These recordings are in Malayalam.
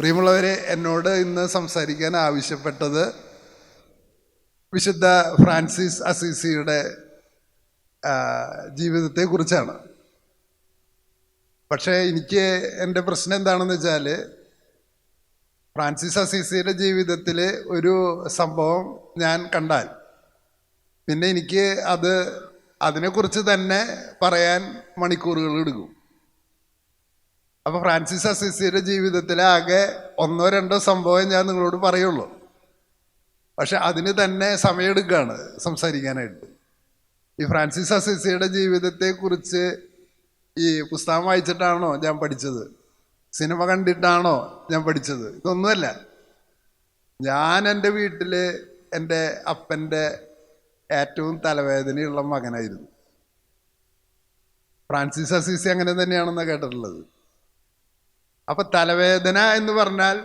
പ്രിയമുള്ളവരെ, എന്നോട് ഇന്ന് സംസാരിക്കാൻ ആവശ്യപ്പെട്ടത് വിശുദ്ധ ഫ്രാൻസിസ് അസീസിയുടെ ജീവിതത്തെക്കുറിച്ചാണ്. പക്ഷേ എനിക്ക് എൻ്റെ പ്രശ്നം എന്താണെന്ന് വെച്ചാൽ, ഫ്രാൻസിസ് അസീസിയുടെ ജീവിതത്തിൽ ഒരു സംഭവം ഞാൻ കണ്ടാൽ പിന്നെ എനിക്ക് അതിനെക്കുറിച്ച് തന്നെ പറയാൻ മണിക്കൂറുകൾ എടുക്കും. അപ്പോൾ ഫ്രാൻസിസ് അസീസിയുടെ ജീവിതത്തിലെ ആകെ 1-2 സംഭവം ഞാൻ നിങ്ങളോട് പറയുള്ളൂ. പക്ഷെ അതിന് തന്നെ സമയമെടുക്കുകയാണ് സംസാരിക്കാനായിട്ട്. ഈ ഫ്രാൻസിസ് അസീസിയുടെ ജീവിതത്തെക്കുറിച്ച് ഈ പുസ്തകം വായിച്ചിട്ടാണോ ഞാൻ പഠിച്ചത്, സിനിമ കണ്ടിട്ടാണോ ഞാൻ പഠിച്ചത്? ഇതൊന്നുമല്ല. ഞാൻ എൻ്റെ വീട്ടിൽ എൻ്റെ അപ്പൻ്റെ ഏറ്റവും തലവേദനയുള്ള മകനായിരുന്നു. ഫ്രാൻസിസ് അസീസി അങ്ങനെ തന്നെയാണെന്നാണ് കേട്ടിട്ടുള്ളത്. അപ്പം തലവേദന എന്ന് പറഞ്ഞാൽ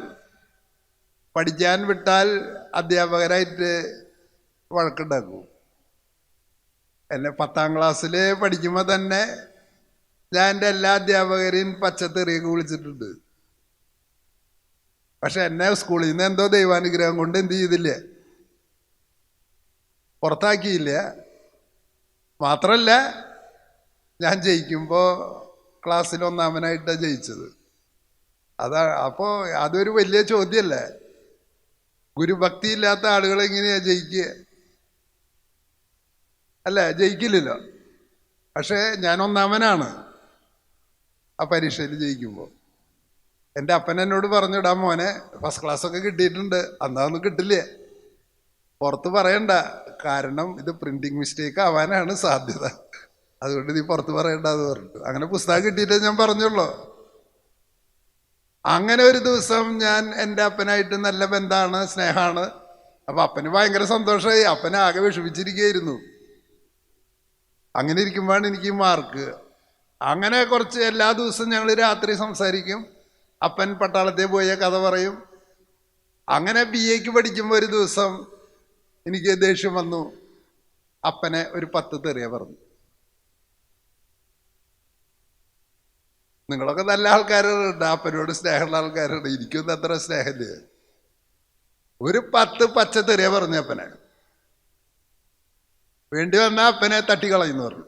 പഠിക്കാൻ വിട്ടാൽ അധ്യാപകരായിട്ട് വഴക്കുണ്ടാക്കും. എന്നെ 10ാം ക്ലാസ്സിൽ പഠിക്കുമ്പോൾ തന്നെ ഞാൻ എൻ്റെ എല്ലാ അധ്യാപകരെയും പച്ചത്തെറിയൊക്കെ വിളിച്ചിട്ടുണ്ട്. പക്ഷെ എന്നെ സ്കൂളിൽ നിന്ന് എന്തോ ദൈവാനുഗ്രഹം കൊണ്ട് എന്ത് ചെയ്തില്ല, പുറത്താക്കിയില്ല. മാത്രമല്ല, ഞാൻ ജയിക്കുമ്പോൾ ക്ലാസ്സിൽ 1ാമനായിട്ടാണ് ജയിച്ചത്. അപ്പോൾ അതൊരു വലിയ ചോദ്യമല്ലേ, ഗുരുഭക്തി ഇല്ലാത്ത ആളുകൾ എങ്ങനെയാ ജയിക്കുക? അല്ല, ജയിക്കില്ലല്ലോ. പക്ഷേ ഞാൻ 1ാമനാണ് ആ പരീക്ഷയിൽ ജയിക്കുമ്പോൾ. എൻ്റെ അപ്പൻ എന്നോട് പറഞ്ഞിടാ മോനെ, ഫസ്റ്റ് ക്ലാസ്സൊക്കെ കിട്ടിയിട്ടുണ്ട്, അന്നൊന്നും കിട്ടില്ലേ, പുറത്ത് പറയണ്ട, കാരണം ഇത് പ്രിൻറ്റിങ് മിസ്റ്റേക്ക് ആവാനാണ് സാധ്യത, അതുകൊണ്ട് നീ പുറത്ത് പറയണ്ട എന്ന് പറഞ്ഞിട്ട് അങ്ങനെ പുസ്തകം കിട്ടിയിട്ടേ ഞാൻ പറഞ്ഞുള്ളൂ. അങ്ങനെ ഒരു ദിവസം ഞാൻ എൻ്റെ അപ്പനായിട്ട് നല്ല ബന്ധമാണ്, സ്നേഹമാണ്. അപ്പം അപ്പന് ഭയങ്കര സന്തോഷമായി. അപ്പനെ ആകെ വിഷമിച്ചിരിക്കുകയായിരുന്നു. അങ്ങനെ ഇരിക്കുമ്പോഴാണ് എനിക്ക് മാർക്ക്. അങ്ങനെ കുറച്ച് എല്ലാ ദിവസവും ഞങ്ങൾ രാത്രി സംസാരിക്കും. അപ്പൻ പട്ടാളത്തിൽ പോയ കഥ പറയും. അങ്ങനെ BA പഠിക്കുമ്പോൾ ഒരു ദിവസം എനിക്ക് ദേഷ്യം വന്നു. അപ്പനെ ഒരു 10 തെറിയ പറഞ്ഞു. നിങ്ങളൊക്കെ നല്ല ആൾക്കാരുണ്ട്, അപ്പനോട് സ്നേഹമുള്ള ആൾക്കാരുണ്ട്, എനിക്കൊന്നും അത്ര സ്നേഹമില്ല. ഒരു 10 പച്ചത്തെറിയ പറഞ്ഞു അപ്പനെ. വേണ്ടി വന്നാൽ അപ്പനെ തട്ടിക്കളയുന്നു പറഞ്ഞു.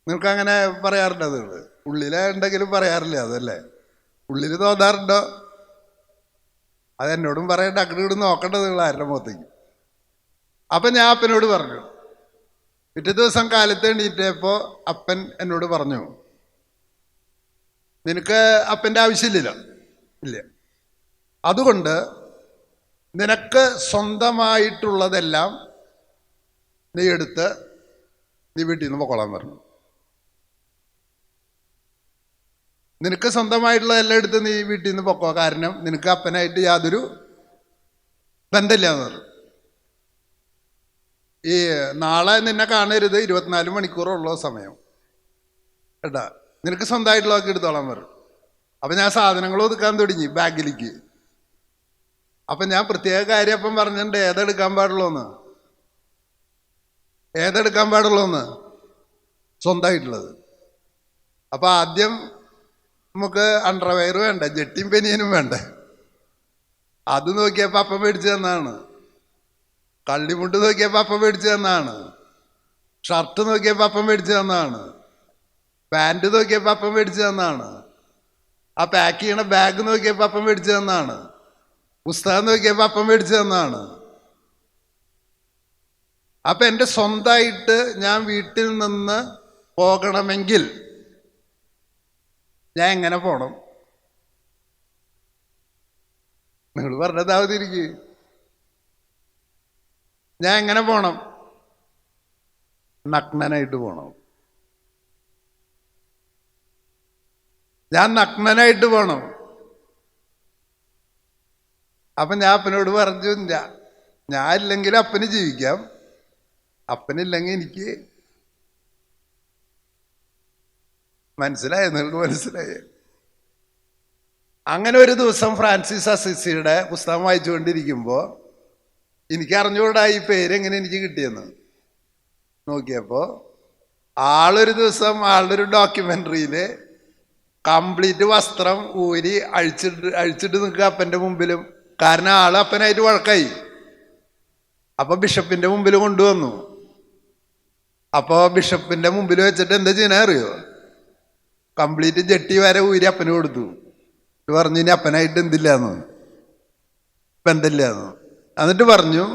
നിങ്ങൾക്ക് അങ്ങനെ പറയാറുണ്ടോ? നിങ്ങൾ ഉള്ളിലെ ഉണ്ടെങ്കിലും പറയാറില്ല, അതല്ലേ ഉള്ളിൽ തോന്നാറുണ്ടോ? അതെന്നോടും പറയണ്ട, അങ്ങോട്ട് നോക്കേണ്ടത് നിങ്ങൾ ആരുടെ മുഖത്തേക്ക്. അപ്പം ഞാൻ അപ്പനോട് പറഞ്ഞു. പിറ്റേ ദിവസം കാലത്ത് എണീറ്റപ്പോൾ അപ്പൻ എന്നോട് പറഞ്ഞു, നിനക്ക് അപ്പൻ്റെ ആവശ്യമില്ലല്ലോ, ഇല്ല, അതുകൊണ്ട് നിനക്ക് സ്വന്തമായിട്ടുള്ളതെല്ലാം നീ എടുത്ത് നീ വീട്ടിൽ നിന്ന് പൊക്കോളാൻ പറഞ്ഞു. നിനക്ക് സ്വന്തമായിട്ടുള്ളതെല്ലാം എടുത്ത് നീ വീട്ടിൽ നിന്ന് പൊക്കോ, കാരണം നിനക്ക് അപ്പനായിട്ട് യാതൊരു ബന്ധമില്ല എന്ന് പറഞ്ഞു. ഈ നാളെ നിന്നെ കാണരുത്, 24 മണിക്കൂറുള്ള സമയം കേട്ടാ, നിനക്ക് സ്വന്തമായിട്ടുള്ളതൊക്കെ എടുത്തോളാൻ പറഞ്ഞു. അപ്പം ഞാൻ സാധനങ്ങൾ ഒതുക്കാൻ തുടങ്ങി ബാഗിലേക്ക്. അപ്പം ഞാൻ പ്രത്യേക കാര്യം അപ്പം പറഞ്ഞിട്ടുണ്ട്, ഏതെടുക്കാൻ പാടുള്ളൂന്ന് സ്വന്തമായിട്ടുള്ളത്. അപ്പം ആദ്യം നമുക്ക് അണ്ടർവെയർ വേണ്ട, ജെട്ടിയും ബനിയനും വേണ്ട. അത് നോക്കിയപ്പോൾ അപ്പം മേടിച്ചു തന്നാണ്. കള്ളിമുണ്ട് നോക്കിയപ്പോൾ അപ്പം മേടിച്ചു തന്നാണ്. ഷർട്ട് നോക്കിയപ്പോൾ അപ്പം മേടിച്ചു തന്നാണ്. പാൻറ് നോക്കിയപ്പോൾ അപ്പം മേടിച്ചു തന്നാണ്. ആ പാക്ക് ചെയ്യണ ബാഗ് നോക്കിയപ്പോൾ അപ്പം മേടിച്ചു തന്നാണ്. പുസ്തകം നോക്കിയപ്പോൾ അപ്പം മേടിച്ചു തന്നാണ്. അപ്പം എൻ്റെ സ്വന്തമായിട്ട് ഞാൻ വീട്ടിൽ നിന്ന് പോകണമെങ്കിൽ ഞാൻ എങ്ങനെ പോണം? നിങ്ങൾ പറഞ്ഞതാവതിരിക്കുക. ഞാൻ എങ്ങനെ പോണം? നഗ്നനായിട്ട് പോണം. ഞാൻ നഗ്നനായിട്ട് പോണം. അപ്പം ഞാൻ അപ്പനോട് പറഞ്ഞു, ഞാൻ ഇല്ലെങ്കിൽ അപ്പന് ജീവിക്കാം, അപ്പനില്ലെങ്കിൽ എനിക്ക്. മനസ്സിലായോ? നിങ്ങൾക്ക് മനസ്സിലായേ? അങ്ങനെ ഒരു ദിവസം ഫ്രാൻസിസ് അസീസിയുടെ പുസ്തകം വായിച്ചുകൊണ്ടിരിക്കുമ്പോൾ എനിക്ക് അറിഞ്ഞുകൂടാ ഈ പേരെങ്ങനെ എനിക്ക് കിട്ടിയെന്ന്. നോക്കിയപ്പോൾ ആളൊരു ദിവസം ആളുടെ ഒരു ഡോക്യുമെൻ്ററിയിൽ കംപ്ലീറ്റ് വസ്ത്രം ഊരി അഴിച്ചിട്ട് നിൽക്കുക അപ്പൻ്റെ മുമ്പിലും. കാരണം ആള് അപ്പനായിട്ട് വഴക്കായി. അപ്പൊ ബിഷപ്പിന്റെ മുമ്പിൽ കൊണ്ടുവന്നു. അപ്പൊ ബിഷപ്പിന്റെ മുമ്പിൽ വെച്ചിട്ട് എന്താ ചെയ്യണ അറിയോ? കംപ്ലീറ്റ് ജട്ടി വരെ ഊരി അപ്പന് കൊടുത്തു. പറഞ്ഞു ഇനി അപ്പനായിട്ട് എന്തില്ലാന്ന്, ഇപ്പം എന്തില്ലാന്ന്. എന്നിട്ട് പറഞ്ഞു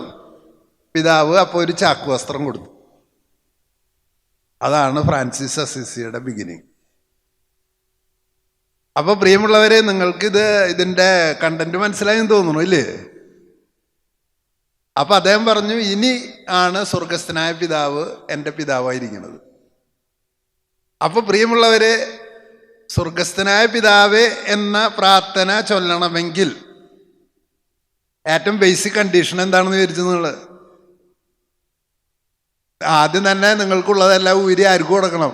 പിതാവ് അപ്പോൾ ഒരു ചാക്കു വസ്ത്രം കൊടുത്തു. അതാണ് ഫ്രാൻസിസ് അസിസിയുടെ ബിഗിനിങ്. അപ്പൊ പ്രിയമുള്ളവരെ, ഇതിന്റെ കണ്ടന്റ് മനസ്സിലായെന്ന് തോന്നുന്നു ഇല്ലേ? അപ്പൊ അദ്ദേഹം പറഞ്ഞു ഇനി ആണ് സ്വർഗസ്ഥനായ പിതാവ് എൻ്റെ പിതാവായിരിക്കുന്നത്. അപ്പൊ പ്രിയമുള്ളവരെ, സ്വർഗസ്ഥനായ പിതാവേ എന്ന പ്രാർത്ഥന ചൊല്ലണമെങ്കിൽ ഏറ്റവും ബേസിക് കണ്ടീഷൻ എന്താണെന്ന് വിചാരിച്ചു നിങ്ങൾ? ആദ്യം തന്നെ നിങ്ങൾക്കുള്ളതെല്ലാം ഊരി ആർക്കും കൊടുക്കണം?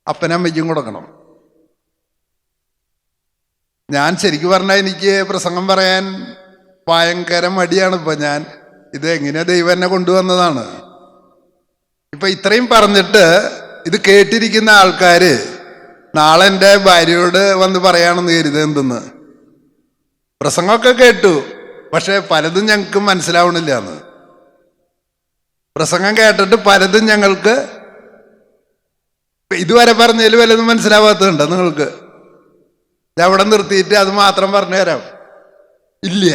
അപ്പനമ്മയ്ക്കും കൊടുക്കണം. ഞാൻ ശരിക്കും പറഞ്ഞാൽ എനിക്ക് പ്രസംഗം പറയാൻ ഭയങ്കര മടിയാണ്. ഇപ്പൊ ഞാൻ ഇത് എങ്ങനെയാ ദൈവം എന്നെ കൊണ്ടുവന്നതാണ്. ഇപ്പൊ ഇത്രയും പറഞ്ഞിട്ട് ഇത് കേട്ടിരിക്കുന്ന ആൾക്കാര് നാളെ എൻ്റെ ഭാര്യയോട് വന്ന് പറയാണെന്ന് കരുത്. എന്തെന്ന് പ്രസംഗമൊക്കെ കേട്ടു, പക്ഷെ പലതും ഞങ്ങൾക്ക് മനസ്സിലാവണില്ല എന്ന്. പ്രസംഗം കേട്ടിട്ട് പലതും ഞങ്ങൾക്ക് ഇതുവരെ പറഞ്ഞതിൽ വല്ലതും മനസ്സിലാവാത്തതുണ്ടോ നിങ്ങൾക്ക്? അവിടെ നിർത്തിയിട്ട് അത് മാത്രം പറഞ്ഞു തരാം. ഇല്ല.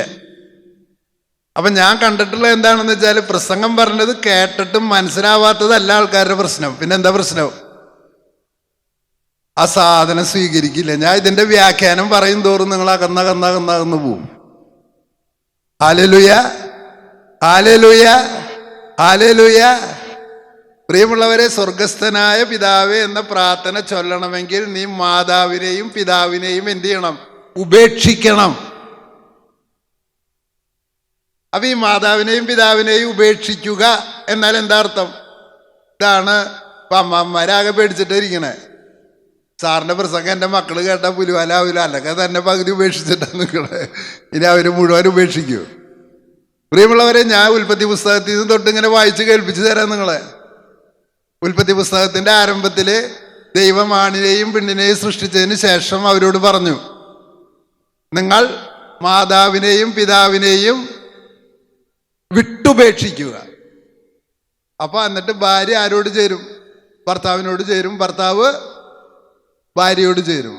അപ്പൊ ഞാൻ കണ്ടിട്ടുള്ള എന്താണെന്ന് വെച്ചാൽ, പ്രസംഗം പറഞ്ഞത് കേട്ടിട്ടും മനസ്സിലാവാത്തതല്ല ആൾക്കാരുടെ പ്രശ്നം. പിന്നെ എന്താ പ്രശ്നം? ആ സാധനം സ്വീകരിക്കില്ല. ഞാൻ ഇതിന്റെ വ്യാഖ്യാനം പറയും തോറും നിങ്ങൾ അകന്നകന്ന് പോവും. ഹല്ലേലൂയ, ഹല്ലേലൂയ, ഹല്ലേലൂയ. പ്രിയമുള്ളവരെ, സ്വർഗസ്ഥനായ പിതാവേ എന്ന പ്രാർത്ഥന ചൊല്ലണമെങ്കിൽ നീ മാതാവിനെയും പിതാവിനെയും എന്ത് ചെയ്യണം? ഉപേക്ഷിക്കണം. അപ്പൊ ഈ മാതാവിനെയും പിതാവിനെയും ഉപേക്ഷിക്കുക എന്നാൽ എന്താ അർത്ഥം? ഇതാണ് ഇപ്പൊ അമ്മമാരാകെ പേടിച്ചിട്ട് ഇരിക്കണേ. സാറിന്റെ പ്രസംഗം എൻ്റെ മക്കള് കേട്ടാൽ പുലിവാലാവില്ല, അല്ലെങ്കിൽ തന്നെ പകുതി ഉപേക്ഷിച്ചിട്ടാണ് നിൽക്കണേ. ഇനി അവര് മുഴുവൻ ഉപേക്ഷിക്കൂ. പ്രിയമുള്ളവരെ, ഞാൻ ഉൽപ്പത്തി പുസ്തകത്തിൽ നിന്ന് തൊട്ട് ഇങ്ങനെ വായിച്ച് കേൾപ്പിച്ചു തരാം നിങ്ങളെ. ഉൽപ്പത്തി പുസ്തകത്തിന്റെ ആരംഭത്തില് ദൈവം ആണിനെയും പെണ്ണിനെയും സൃഷ്ടിച്ചതിന് ശേഷം അവരോട് പറഞ്ഞു, നിങ്ങൾ മാതാവിനെയും പിതാവിനെയും വിട്ടുപേക്ഷിക്കുക. അപ്പൊ എന്നിട്ട് ഭാര്യ ആരോട് ചേരും? ഭർത്താവിനോട് ചേരും, ഭർത്താവ് ഭാര്യയോട് ചേരും.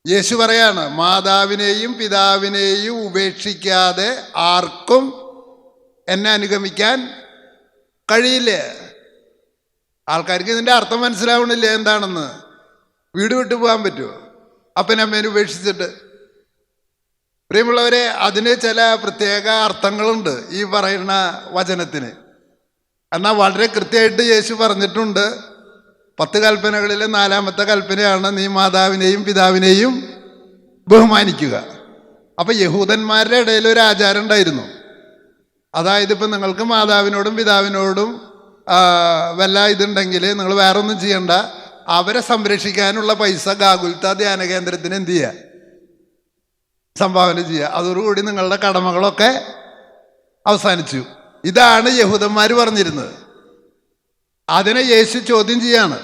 യേശു പറയാണ്, മാതാവിനെയും പിതാവിനെയും ഉപേക്ഷിക്കാതെ ആർക്കും എന്നെ അനുഗമിക്കാൻ കഴിയില്ല. ആൾക്കാർക്ക് ഇതിന്റെ അർത്ഥം മനസ്സിലാവണില്ല എന്താണെന്ന്. വീട് വിട്ടു പോകാൻ പറ്റുമോ അപ്പനമ്മേനെ ഉപേക്ഷിച്ചിട്ട്? പ്രിയമുള്ളവരെ, അതിന് ചില പ്രത്യേക അർത്ഥങ്ങളുണ്ട് ഈ പറയുന്ന വചനത്തിന്. എന്നാൽ വളരെ കൃത്യമായിട്ട് യേശു പറഞ്ഞിട്ടുണ്ട്. 10 കൽപ്പനകളിലെ 4-ാമത്തെ കൽപ്പനയാണ് നീ മാതാവിനെയും പിതാവിനെയും ബഹുമാനിക്കുക. അപ്പൊ യഹൂദന്മാരുടെ ഇടയിൽ ഒരു ആചാരം ഉണ്ടായിരുന്നു. അതായത് ഇപ്പം നിങ്ങൾക്ക് മാതാവിനോടും പിതാവിനോടും വല്ല ഇതുണ്ടെങ്കിൽ നിങ്ങൾ വേറെ ഒന്നും ചെയ്യണ്ട, അവരെ സംരക്ഷിക്കാനുള്ള പൈസ ഗാഗുൽത്ത ധ്യാന കേന്ദ്രത്തിന് എന്ത് ചെയ്യുക? സംഭാവന ചെയ്യുക. അതോടുകൂടി നിങ്ങളുടെ കടമകളൊക്കെ അവസാനിച്ചു. ഇതാണ് യഹൂദന്മാർ പറഞ്ഞിരുന്നത്. അതിനെ യേശു ചോദ്യം ചെയ്യാണ്.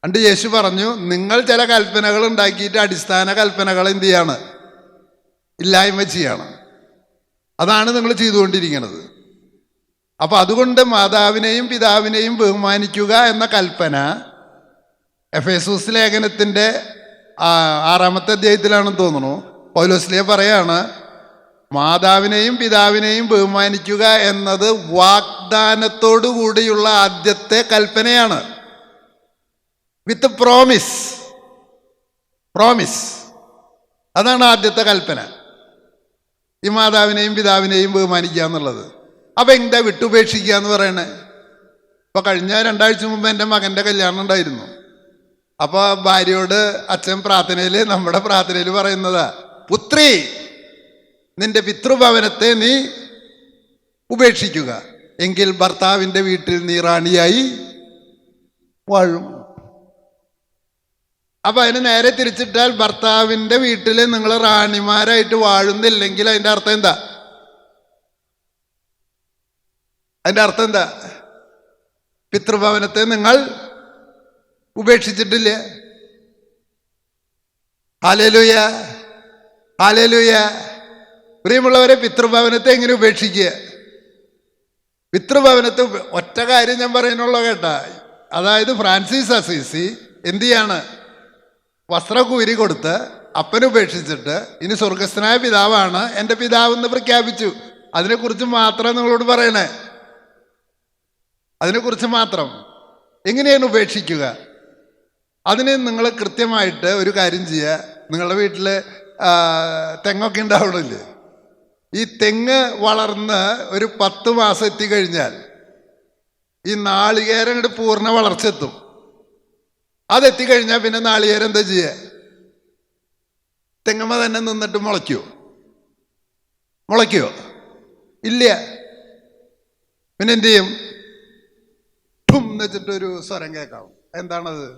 എന്നിട്ട് യേശു പറഞ്ഞു, നിങ്ങൾ ചില കൽപ്പനകൾ ഉണ്ടാക്കിയിട്ട് അടിസ്ഥാന കൽപ്പനകൾ എന്ത് ചെയ്യാണ്? ഇല്ലായ്മ ചെയ്യാണ്. അതാണ് നിങ്ങൾ ചെയ്തുകൊണ്ടിരിക്കുന്നത്. അപ്പൊ അതുകൊണ്ട് മാതാവിനെയും പിതാവിനെയും ബഹുമാനിക്കുക എന്ന കൽപ്പന എഫേസൂസ് ലേഖനത്തിന്റെ 6-ാമത്തെ അധ്യായത്തിലാണെന്ന് തോന്നുന്നു. പൗലോസ്ലീഹ പറയാണ്, മാതാവിനെയും പിതാവിനെയും ബഹുമാനിക്കുക എന്നത് വാഗ്ദാനത്തോടു കൂടിയുള്ള ആദ്യത്തെ കൽപ്പനയാണ്. വിത്ത് പ്രോമിസ്. അതാണ് ആദ്യത്തെ കൽപ്പന, ഈ മാതാവിനെയും പിതാവിനെയും ബഹുമാനിക്കുക എന്നുള്ളത്. അപ്പൊ എന്താ വിട്ടുപേക്ഷിക്കുക എന്ന് പറയണേ? ഇപ്പൊ കഴിഞ്ഞ 2 ആഴ്ച മുമ്പ് എൻ്റെ മകൻ്റെ കല്യാണം ഉണ്ടായിരുന്നു. അപ്പൊ ഭാര്യയോട് അച്ഛൻ നമ്മുടെ പ്രാർത്ഥനയിൽ പറയുന്നതാ, പുത്രി നിന്റെ പിതൃഭവനത്തെ നീ ഉപേക്ഷിക്കുക, എങ്കിൽ ഭർത്താവിൻ്റെ വീട്ടിൽ നീ റാണിയായി വാഴും. അപ്പൊ അതിന് നേരെ തിരിച്ചിട്ടാൽ, ഭർത്താവിൻ്റെ വീട്ടിൽ നിങ്ങൾ റാണിമാരായിട്ട് വാഴുന്നില്ലെങ്കിൽ അതിൻ്റെ അർത്ഥം എന്താ? പിതൃഭവനത്തെ നിങ്ങൾ ഉപേക്ഷിച്ചിട്ടില്ല. Hallelujah, hallelujah. പ്രിയമുള്ളവരെ, പിതൃഭവനത്തെ എങ്ങനെ ഉപേക്ഷിക്കുക? പിതൃഭവനത്തെ ഒറ്റ കാര്യം ഞാൻ പറയുന്നുള്ളൂ കേട്ടാ. അതായത് ഫ്രാൻസിസ് അസീസി എന്ത് ചെയ്യാണ്? വസ്ത്രകൂരി കൊടുത്ത് അപ്പനുപേക്ഷിച്ചിട്ട് ഇനി സ്വർഗസ്ഥനായ പിതാവാണ് എൻ്റെ പിതാവെന്ന് പ്രഖ്യാപിച്ചു. അതിനെക്കുറിച്ച് മാത്രം നിങ്ങളോട് പറയണേ, അതിനെക്കുറിച്ച് മാത്രം. എങ്ങനെയാണ് ഉപേക്ഷിക്കുക? അതിന് നിങ്ങൾ കൃത്യമായിട്ട് ഒരു കാര്യം ചെയ്യുക. നിങ്ങളുടെ വീട്ടിൽ തെങ്ങൊക്കെ ഉണ്ടാവണില്ലേ? ഈ തെങ്ങ് വളർന്ന് ഒരു 10 മാസം എത്തിക്കഴിഞ്ഞാൽ ഈ നാളികേരം ഇങ്ങോട്ട് പൂർണ്ണ വളർച്ച എത്തും. അതെത്തിക്കഴിഞ്ഞാൽ പിന്നെ നാളികേരം എന്താ ചെയ്യുക? തെങ്ങമ്മ തന്നെ നിന്നിട്ട് മുളയ്ക്കുമോ? ഇല്ല. പിന്നെ എന്ത് ചെയ്യും? ഠും എന്ന് വെച്ചിട്ടൊരു സ്വരം കേൾക്കാം. എന്താണത്?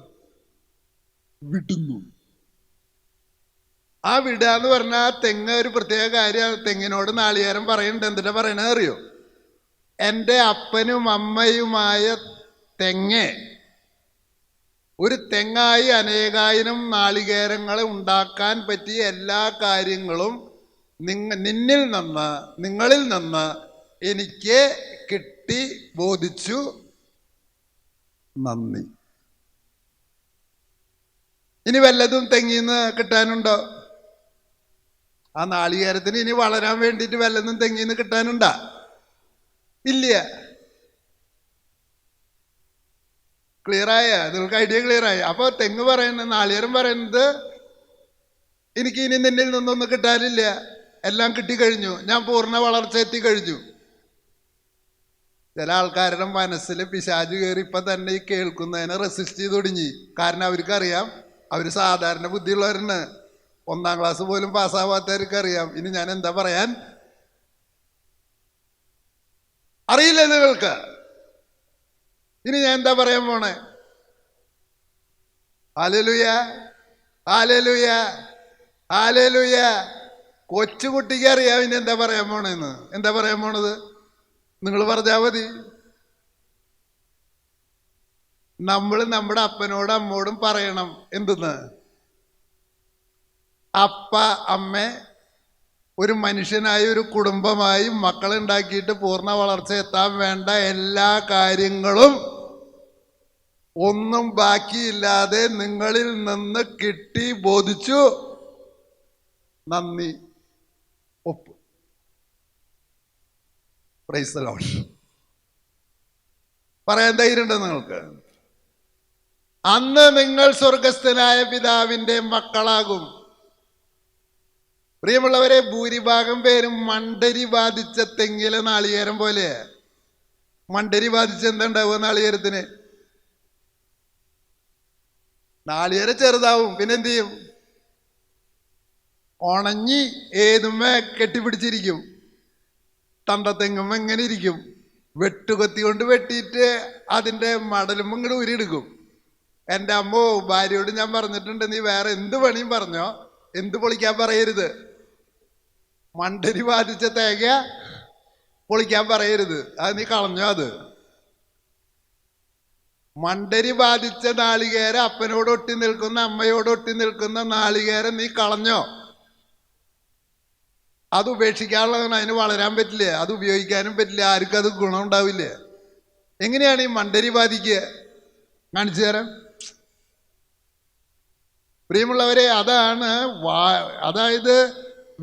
വിടുന്നു. ആ വിടുക എന്ന് പറഞ്ഞാൽ ആ തെങ്ങ് ഒരു പ്രത്യേക കാര്യമാണ്. തെങ്ങിനോട് നാളികേരം പറയുന്നുണ്ട്. എന്തിനാ പറയണത് അറിയോ? എൻ്റെ അപ്പനും അമ്മയുമായ തെങ്ങ് ഒരു തെങ്ങായി അനേകായിരം നാളികേരങ്ങളെ ഉണ്ടാക്കാൻ പറ്റിയ എല്ലാ കാര്യങ്ങളും നിങ്ങളിൽ നിന്ന് എനിക്ക് കിട്ടി, ബോധിച്ചു. നന്ദി. ഇനി വല്ലതും തെങ്ങിന്ന് കിട്ടാനുണ്ടോ? ആ നാളികേരത്തിന് ഇനി വളരാൻ വേണ്ടിയിട്ട് വല്ലതും തെങ്ങിന്ന് കിട്ടാനുണ്ടോ? ഇല്ല. ക്ലിയറായ? നിങ്ങൾക്ക് ഐഡിയ ക്ലിയറായി? അപ്പോൾ തെങ്ങ് പറയുന്നത്, നാളികേരം പറയുന്നത്, എനിക്ക് ഇനി നിന്നിൽ നിന്നൊന്നും കിട്ടാനില്ല, എല്ലാം കിട്ടിക്കഴിഞ്ഞു, ഞാൻ പൂർണ്ണ വളർച്ച എത്തിക്കഴിഞ്ഞു. ചില ആൾക്കാരുടെ മനസ്സിൽ പിശാച് കയറി ഇപ്പം തന്നെ ഈ കേൾക്കുന്നതിനെ റെസിസ്റ്റ് ചെയ്ത് തുടങ്ങി. കാരണം അവർക്കറിയാം അവർ സാധാരണ ബുദ്ധിയുള്ളവരാണ്. 1ാം ക്ലാസ് പോലും പാസ്സാവാത്തവർക്ക് അറിയാം ഇനി ഞാൻ എന്താ പറയാൻ. അറിയില്ല നിങ്ങൾക്ക് ഇനി ഞാൻ എന്താ പറയാൻ പോണേ. ഹല്ലേലൂയ, ഹല്ലേലൂയ, ഹല്ലേലൂയ. കൊച്ചുകുട്ടിക്ക് അറിയാം ഇനി എന്താ പറയാൻ പോണേന്ന്. എന്താ പറയാൻ പോണത്? നിങ്ങൾ പറഞ്ഞാൽ മതി. നമ്മൾ നമ്മുടെ അപ്പനോടും അമ്മോടും പറയണം എന്തെന്ന്? അപ്പ അമ്മ ഒരു മനുഷ്യനായി, ഒരു കുടുംബമായി മക്കളുണ്ടാക്കിയിട്ട് പൂർണ്ണ വളർച്ച എത്താൻ വേണ്ട എല്ലാ കാര്യങ്ങളും ഒന്നും ബാക്കിയില്ലാതെ നിങ്ങളിൽ നിന്ന് കിട്ടി, ബോധിച്ചു. നന്ദി. ഒപ്പ്. Praise the Lord. പറയാൻ ധൈര്യമുണ്ടോ നിങ്ങൾക്ക്? അന്ന് നിങ്ങൾ സ്വർഗസ്ഥനായ പിതാവിൻ്റെ മക്കളാകും. പ്രിയമുള്ളവരെ, ഭൂരിഭാഗം പേരും മണ്ടരി ബാധിച്ച തെങ്ങിലെ നാളികേരം പോലെ. മണ്ടരി ബാധിച്ച എന്താ ഉണ്ടാവുക? നാളികേരത്തിന് നാളികേരം ചെറുതാവും. പിന്നെ എന്ത് ചെയ്യും? ഉണങ്ങി ഏതുമ്മേ കെട്ടിപ്പിടിച്ചിരിക്കും. തണ്ടത്തെങ്ങും എങ്ങനെ ഇരിക്കും? വെട്ടുകൊത്തി കൊണ്ട് വെട്ടിയിട്ട് അതിൻ്റെ മടലും ഇങ്ങോട്ട് ഉരിയെടുക്കും. എൻ്റെ അമ്മോ, ഭാര്യയോട് ഞാൻ പറഞ്ഞിട്ടുണ്ട്, നീ വേറെ എന്ത് പണിയും പറഞ്ഞോ, എന്ത് പൊളിക്കാൻ പറയരുത്. മണ്ടരി ബാധിച്ച തേങ്ങ പൊളിക്കാൻ പറയരുത്, അത് നീ കളഞ്ഞോ. അത് മണ്ടരി ബാധിച്ച നാളികേരം, അപ്പനോട് ഒട്ടി നിൽക്കുന്ന, അമ്മയോട് ഒട്ടി നിൽക്കുന്ന നാളികേരം നീ കളഞ്ഞോ. അത് ഉപേക്ഷിക്കാനുള്ളതാണ്. അതിന് വളരാൻ പറ്റില്ല, അത് ഉപയോഗിക്കാനും പറ്റില്ല, ആർക്കും അത് ഗുണം ഉണ്ടാവില്ല. എങ്ങനെയാണ് ഈ മണ്ടരി ബാധിക്കുക? കാണിച്ചു തരാം. പ്രിയമുള്ളവരെ, അതായത്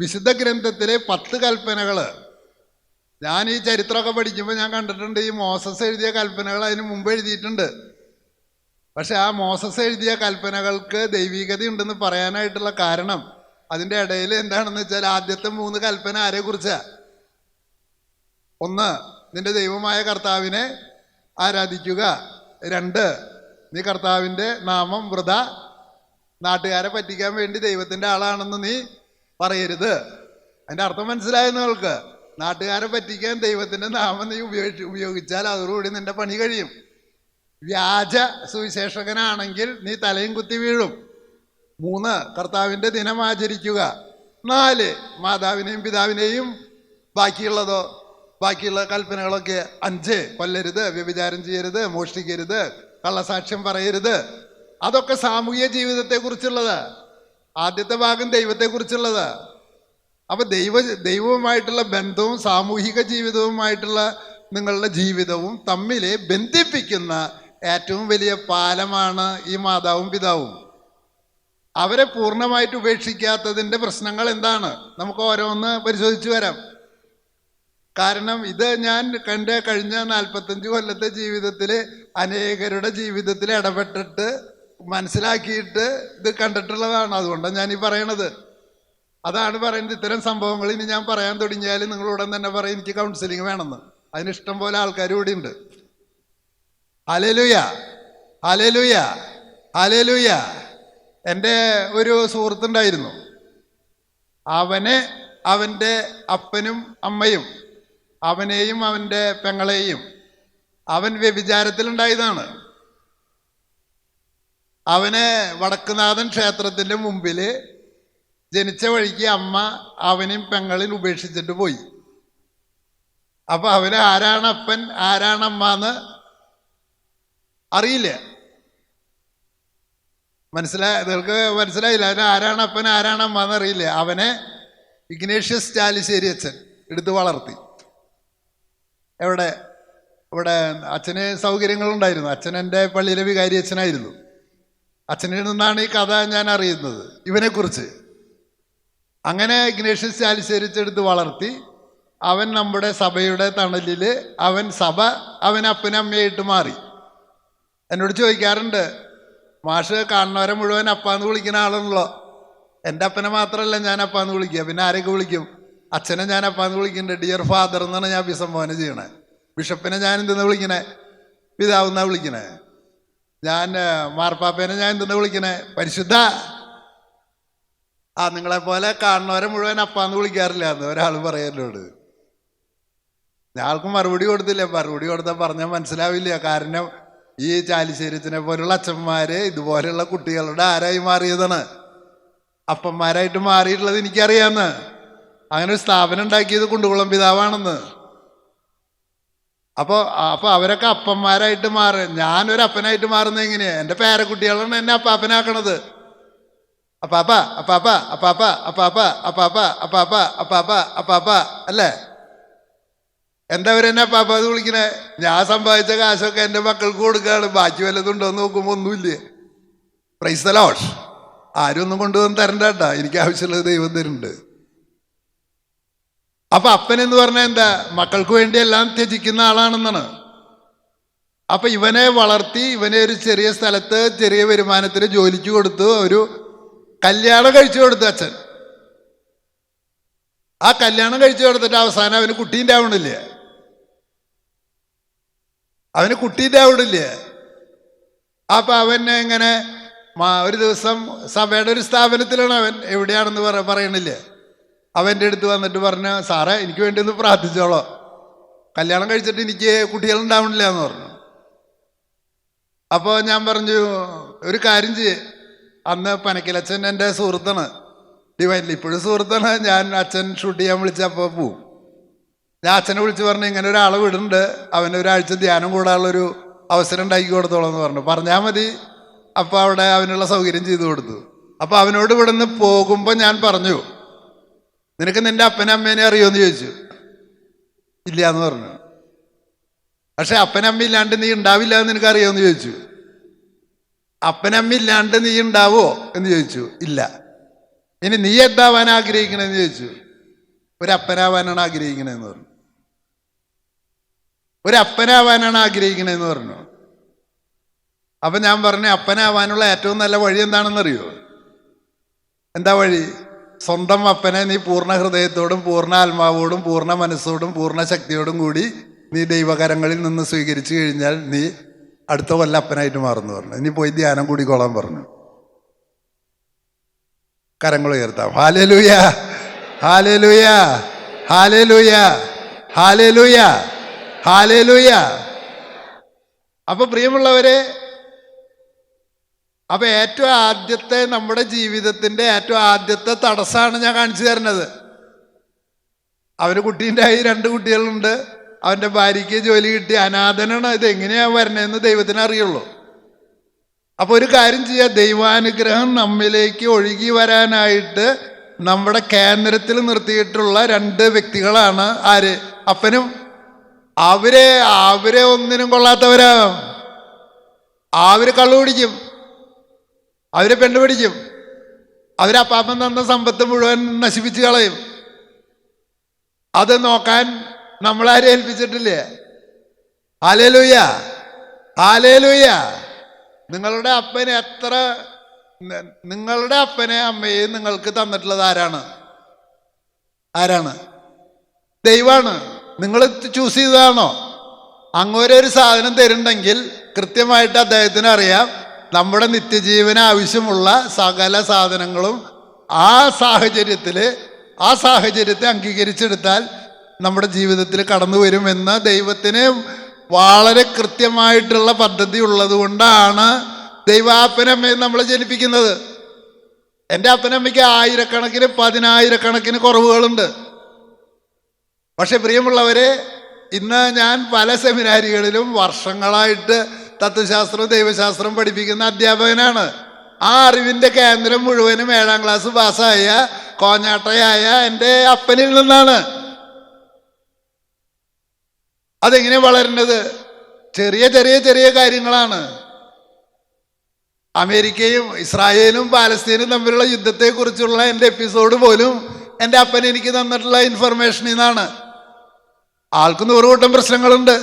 വിശുദ്ധ ഗ്രന്ഥത്തിലെ 10 കൽപ്പനകൾ. ഞാൻ ഈ ചരിത്രമൊക്കെ പഠിക്കുമ്പോൾ ഞാൻ കണ്ടിട്ടുണ്ട്, ഈ മോസസ് എഴുതിയ കൽപ്പനകൾ അതിന് മുമ്പ് എഴുതിയിട്ടുണ്ട്. പക്ഷെ ആ മോസസ് എഴുതിയ കൽപ്പനകൾക്ക് ദൈവികതയുണ്ടെന്ന് പറയാനായിട്ടുള്ള കാരണം, അതിൻ്റെ ഇടയിൽ എന്താണെന്ന് വെച്ചാൽ, ആദ്യത്തെ 3 കൽപ്പന ആരെക്കുറിച്ചാ? 1, നിന്റെ ദൈവമായ കർത്താവിനെ ആരാധിക്കുക. 2, നീ കർത്താവിൻ്റെ നാമം വൃഥ, നാട്ടുകാരെ പറ്റിക്കാൻ വേണ്ടി ദൈവത്തിൻ്റെ ആളാണെന്ന് നീ പറയരുത്. അതിൻ്റെ അർത്ഥം മനസ്സിലായോ നിങ്ങൾക്ക്? നാട്ടുകാരെ പറ്റിക്കാൻ ദൈവത്തിൻ്റെ നാമം നീ ഉപയോഗിച്ചാൽ അതോടുകൂടി നിന്റെ പണി കഴിയും. വ്യാജ സുവിശേഷകനാണെങ്കിൽ നീ തലയും കുത്തി വീഴും. 3, കർത്താവിൻ്റെ ദിനം ആചരിക്കുക. 4, മാതാവിനെയും പിതാവിനെയും ബാക്കിയുള്ള കൽപ്പനകളൊക്കെ. 5, കൊല്ലരുത്, വ്യഭിചാരം ചെയ്യരുത്, മോഷ്ടിക്കരുത്, കള്ളസാക്ഷ്യം പറയരുത്. അതൊക്കെ സാമൂഹ്യ ജീവിതത്തെ കുറിച്ചുള്ളത്. ആദ്യത്തെ ഭാഗം ദൈവത്തെക്കുറിച്ചുള്ളതാ. അപ്പൊ ദൈവവുമായിട്ടുള്ള ബന്ധവും സാമൂഹിക ജീവിതവുമായിട്ടുള്ള നിങ്ങളുടെ ജീവിതവും തമ്മിൽ ബന്ധിപ്പിക്കുന്ന ഏറ്റവും വലിയ പാലമാണ് ഈ മാതാവും പിതാവും. അവരെ പൂർണ്ണമായിട്ട് ഉപേക്ഷിക്കാത്തതിൻ്റെ പ്രശ്നങ്ങൾ എന്താണ്? നമുക്ക് ഓരോന്ന് പരിശോധിച്ചു വരാം. കാരണം ഇത് ഞാൻ എൻ്റെ കഴിഞ്ഞ 45 കൊല്ലത്തെ ജീവിതത്തിൽ അനേകരുടെ ജീവിതത്തിൽ ഇടപെട്ടിട്ട് മനസ്സിലാക്കിയിട്ട് ഇത് കണ്ടിട്ടുള്ളതാണ്. അതുകൊണ്ടാണ് ഞാൻ ഈ പറയണത്. അതാണ് പറയുന്നത്. ഇത്തരം സംഭവങ്ങൾ ഇനി ഞാൻ പറയാൻ തുടങ്ങിയാൽ നിങ്ങളുടൻ തന്നെ പറയും എനിക്ക് കൗൺസിലിംഗ് വേണമെന്ന്. അതിനിഷ്ടം പോലെ ആൾക്കാർ ഇവിടെ ഉണ്ട്. ഹല്ലേലൂയ, ഹല്ലേലൂയ, ഹല്ലേലൂയ. എൻ്റെ ഒരു സുഹൃത്തുണ്ടായിരുന്നു. അവൻ്റെ അപ്പനും അമ്മയും അവനെയും അവൻ്റെ പെങ്ങളെയും അവൻ വ്യഭിചാരത്തിലുണ്ടായതാണ്. അവനെ വടക്കുനാഥൻ ക്ഷേത്രത്തിൻ്റെ മുമ്പിൽ ജനിച്ച വഴിക്ക് അമ്മ അവനെയും പെങ്ങളെയും ഉപേക്ഷിച്ചിട്ട് പോയി. അപ്പൊ അവന് ആരാണ് അപ്പൻ ആരാണ് അമ്മ എന്ന് അറിയില്ല. നിങ്ങൾക്ക് മനസ്സിലായില്ല. അവന് ആരാണ് അപ്പൻ ആരാണ് അമ്മ എന്ന് അറിയില്ല. അവനെ ഇഗ്നേഷ്യസ് ചാലിശ്ശേരി അച്ഛൻ എടുത്ത് വളർത്തി. ഇവിടെ അച്ഛന് സൗകര്യങ്ങളുണ്ടായിരുന്നു. അച്ഛൻ എൻ്റെ പള്ളിയിലെ വികാരി അച്ഛനായിരുന്നു. അച്ഛനിൽ നിന്നാണ് ഈ കഥ ഞാൻ അറിയുന്നത്, ഇവനെക്കുറിച്ച്. അങ്ങനെ ഇഗ്നേഷ്യസ് ചാലിശ്ശേരി എടുത്ത് വളർത്തി. അവൻ നമ്മുടെ സഭയുടെ തണലിൽ അവൻ അപ്പനും അമ്മയായിട്ട് മാറി. എന്നോട് ചോദിക്കാറുണ്ട്, മാഷ് കാണുന്നവരെ മുഴുവൻ അപ്പാന്ന് വിളിക്കുന്ന ആളാണല്ലോ. എൻ്റെ അപ്പനെ മാത്രമല്ല ഞാൻ അപ്പാന്ന് വിളിക്കുക, പിന്നെ ആരൊക്കെ വിളിക്കും? അച്ഛനെ ഞാൻ അപ്പാന്ന് വിളിക്കുന്നുണ്ട്. ഡിയർ ഫാദർ എന്നാണ് ഞാൻ അഭിസംബോധന ചെയ്യണേ. ബിഷപ്പിനെ ഞാൻ എന്തെന്ന് വിളിക്കണേ? പിതാവെന്നാ വിളിക്കണേ. ഞാൻ മാർപ്പാപ്പേനെ ഞാൻ എന്തെന്ന് വിളിക്കണേ? പരിശുദ്ധ. നിങ്ങളെപ്പോലെ കാണുന്നവരെ മുഴുവൻ അപ്പാന്ന് വിളിക്കാറില്ല എന്ന് ഒരാൾ പറയലോട്. ഞാൾക്ക് മറുപടി കൊടുത്തില്ല. മറുപടി കൊടുത്താൽ പറഞ്ഞാൽ മനസ്സിലാവില്ല. കാരണം ഈ ചാലിശ്ശേരിച്ചനെ പോലുള്ള അച്ഛന്മാര് ഇതുപോലെയുള്ള കുട്ടികളുടെ ആരായി മാറിയതാണ്, അപ്പന്മാരായിട്ട് മാറിയിട്ടുള്ളത് എനിക്കറിയാമെന്ന്. അങ്ങനെ ഒരു സ്ഥാപനം ഉണ്ടാക്കിയത് കുണ്ടുകുളം പിതാവാണെന്ന്. അപ്പോൾ അവരൊക്കെ അപ്പന്മാരായിട്ട് മാറുക. ഞാനൊരു അപ്പനായിട്ട് മാറുന്നത് എങ്ങനെയാ? എൻ്റെ പേരക്കുട്ടികളാണ് എന്നെ അപ്പാപ്പനാക്കണത്. അപ്പാപ്പ അപ്പാപ്പ അപ്പാപ്പ അപ്പാപ്പ അപ്പാപ്പ അപ്പാപ്പ അപ്പാപ്പ അപ്പാപ്പ അല്ലേ? എന്താ അവരെന്നെ അപ്പാപ്പ അത് വിളിക്കണേ? ഞാൻ സമ്പാദിച്ച കാശൊക്കെ എൻ്റെ മക്കൾക്ക് കൊടുക്കുകയാണ്. ബാക്കി വല്ലതുണ്ടോ എന്ന് നോക്കുമ്പോൾ ഒന്നുമില്ലേ. Praise the Lord. ആരും ഒന്നും കൊണ്ടുവന്ന് തരണ്ട കേട്ടോ, എനിക്ക് ആവശ്യമുള്ളത് ദൈവം തരുന്നുണ്ട്. അപ്പൊ അപ്പൻ എന്ന് പറഞ്ഞാൽ എന്താ? മക്കൾക്ക് വേണ്ടി എല്ലാം ത്യജിക്കുന്ന ആളാണെന്നാണ്. അപ്പൊ ഇവനെ വളർത്തി, ഇവനെ ഒരു ചെറിയ സ്ഥലത്ത് ചെറിയ വരുമാനത്തിന് ജോലിക്ക് കൊടുത്തു. ഒരു കല്യാണം കഴിച്ചു കൊടുത്തു അച്ഛൻ. ആ കല്യാണം കഴിച്ചു കൊടുത്തിട്ട് അവസാനം അവന് കുട്ടീൻ്റെ ആവണില്ലേ? അപ്പൊ അവനെ ഇങ്ങനെ ഒരു ദിവസം സഭയുടെ ഒരു സ്ഥാപനത്തിലാണ് അവൻ. എവിടെയാണെന്ന് പറയണില്ലേ. അവൻ്റെ അടുത്ത് വന്നിട്ട് പറഞ്ഞു, സാറേ എനിക്ക് വേണ്ടി ഒന്ന് പ്രാർത്ഥിച്ചോളോ, കല്യാണം കഴിച്ചിട്ട് എനിക്ക് കുട്ടികളുണ്ടാവണില്ല എന്ന് പറഞ്ഞു. അപ്പോൾ ഞാൻ പറഞ്ഞു, ഒരു കാര്യം ചെയ്യേ. അന്ന് പനക്കിലച്ഛൻ എൻ്റെ സുഹൃത്താണ്, ഡിവൈനിൽ ഇപ്പോഴും സുഹൃത്താണ്. ഞാൻ അച്ഛൻ ഷൂട്ട് ചെയ്യാൻ വിളിച്ചപ്പോൾ പോവും. ഞാൻ അച്ഛനെ വിളിച്ച് പറഞ്ഞു, ഇങ്ങനെ ഒരാളെ വിടുന്നുണ്ട്, അവന് ഒരാഴ്ച ധ്യാനം കൂടാനുള്ളൊരു അവസരം ഉണ്ടാക്കി കൊടുത്തോളാം എന്ന് പറഞ്ഞാൽ മതി. അപ്പോൾ അവിടെ അവനുള്ള സൗകര്യം ചെയ്തു കൊടുത്തു. അപ്പോൾ അവനോട് ഇവിടെ നിന്ന് പോകുമ്പോൾ ഞാൻ പറഞ്ഞു, നിനക്ക് നിൻ്റെ അപ്പനെ അമ്മേനെ അറിയുമെന്ന് ചോദിച്ചു. ഇല്ല എന്ന് പറഞ്ഞു. പക്ഷെ അപ്പനമ്മ ഇല്ലാണ്ട് നീ ഉണ്ടാവില്ല എന്ന് നിനക്ക് അറിയുമെന്ന് ചോദിച്ചു. അപ്പനമ്മ ഇല്ലാണ്ട് നീ ഉണ്ടാവോ എന്ന് ചോദിച്ചു. ഇല്ല. ഇനി നീ എന്താവാൻ ആഗ്രഹിക്കണമെന്ന് ചോദിച്ചു. ഒരപ്പനാവാനാണ് ആഗ്രഹിക്കണേന്ന് പറഞ്ഞു. ഒരപ്പനാവാനാണ് ആഗ്രഹിക്കണേന്ന് പറഞ്ഞു. അപ്പൊ ഞാൻ പറഞ്ഞു, അപ്പനാവാനുള്ള ഏറ്റവും നല്ല വഴി എന്താണെന്നറിയോ? എന്താ വഴി? സ്വന്തം അപ്പനെ നീ പൂർണ്ണ ഹൃദയത്തോടും പൂർണ്ണ ആത്മാവോടും പൂർണ്ണ മനസ്സോടും പൂർണ്ണ ശക്തിയോടും കൂടി നീ ദൈവകരങ്ങളിൽ നിന്ന് സ്വീകരിച്ചു കഴിഞ്ഞാൽ നീ അടുത്ത കൊല്ലം അപ്പനായിട്ട് മാറുന്നു പറഞ്ഞു. ഇനി പോയി ധ്യാനം കൂടിക്കോളാൻ പറഞ്ഞു. കരങ്ങൾ ഉയർത്താം. ഹല്ലേലൂയ, ഹല്ലേലൂയ, ഹല്ലേലൂയ, ഹല്ലേലൂയ, ഹല്ലേലൂയ. അപ്പൊ പ്രിയമുള്ളവരെ, അപ്പൊ ഏറ്റവും ആദ്യത്തെ നമ്മുടെ ജീവിതത്തിന്റെ ഏറ്റവും ആദ്യത്തെ തടസ്സമാണ് ഞാൻ കാണിച്ചു തരുന്നത്. അവന് കുട്ടീൻ്റെയായി 2 കുട്ടികളുണ്ട്. അവൻ്റെ ഭാര്യയ്ക്ക് ജോലി കിട്ടി, അനാഥനാണ്. ഇത് എങ്ങനെയാ വരണേന്ന് ദൈവത്തിന് അറിയുള്ളൂ. അപ്പൊ ഒരു കാര്യം ചെയ്യുക, ദൈവാനുഗ്രഹം നമ്മിലേക്ക് ഒഴുകി വരാനായിട്ട് നമ്മുടെ കേന്ദ്രത്തിൽ നിർത്തിയിട്ടുള്ള രണ്ട് വ്യക്തികളാണ് ആര്? അപ്പനും. അവരെ ഒന്നിനും കൊള്ളാത്തവരാ. അവര് കള്ളു പിടിക്കും, അവര് പെണ്ണ് പിടിക്കും, അവരപ്പാപ്പൻ തന്ന സമ്പത്ത് മുഴുവൻ നശിപ്പിച്ച് കളയും. അത് നോക്കാൻ നമ്മളാരെ ഏൽപ്പിച്ചിട്ടില്ലേ? Hallelujah, hallelujah. നിങ്ങളുടെ അപ്പനെ അമ്മയെയും നിങ്ങൾക്ക് തന്നിട്ടുള്ളത് ആരാണ്? ദൈവമാണ്. നിങ്ങൾ ചൂസ് ചെയ്തതാണോ? അങ്ങോരെ ഒരു സാധനം തരുന്നുണ്ടെങ്കിൽ കൃത്യമായിട്ട് അദ്ദേഹത്തിന് അറിയാം നമ്മുടെ നിത്യജീവന ആവശ്യമുള്ള സകല സാധനങ്ങളും ആ സാഹചര്യത്തെ അംഗീകരിച്ചെടുത്താൽ നമ്മുടെ ജീവിതത്തിൽ കടന്നു വരുമെന്ന് ദൈവത്തിന് വളരെ കൃത്യമായിട്ടുള്ള പദ്ധതി ഉള്ളത് കൊണ്ടാണ് ദൈവാപ്പനമ്മയെ നമ്മളെ ജനിപ്പിക്കുന്നത്. എൻ്റെ അപ്പനമ്മയ്ക്ക് ആയിരക്കണക്കിന് 10,000 കുറവുകളുണ്ട്. പക്ഷെ പ്രിയമുള്ളവരെ, ഇന്ന് ഞാൻ പല സെമിനാരികളിലും വർഷങ്ങളായിട്ട് തത്വശാസ്ത്രവും ദൈവശാസ്ത്രവും പഠിപ്പിക്കുന്ന അധ്യാപകനാണ്. ആ അറിവിൻ്റെ കേന്ദ്രം മുഴുവനും 7ാം ക്ലാസ് പാസ്സായ കോഞ്ഞാട്ടയായ എൻ്റെ അപ്പനിൽ നിന്നാണ്. അതെങ്ങനെ വളരുന്നത്? ചെറിയ ചെറിയ ചെറിയ കാര്യങ്ങളാണ്. അമേരിക്കയും ഇസ്രായേലും പാലസ്തീനും തമ്മിലുള്ള യുദ്ധത്തെക്കുറിച്ചുള്ള എൻ്റെ എപ്പിസോഡ് പോലും എൻ്റെ അപ്പൻ എനിക്ക് തന്നിട്ടുള്ള ഇൻഫർമേഷനിൽ നിന്നാണ്. ആൾക്ക് 100 കൂട്ടം പ്രശ്നങ്ങളുണ്ട്.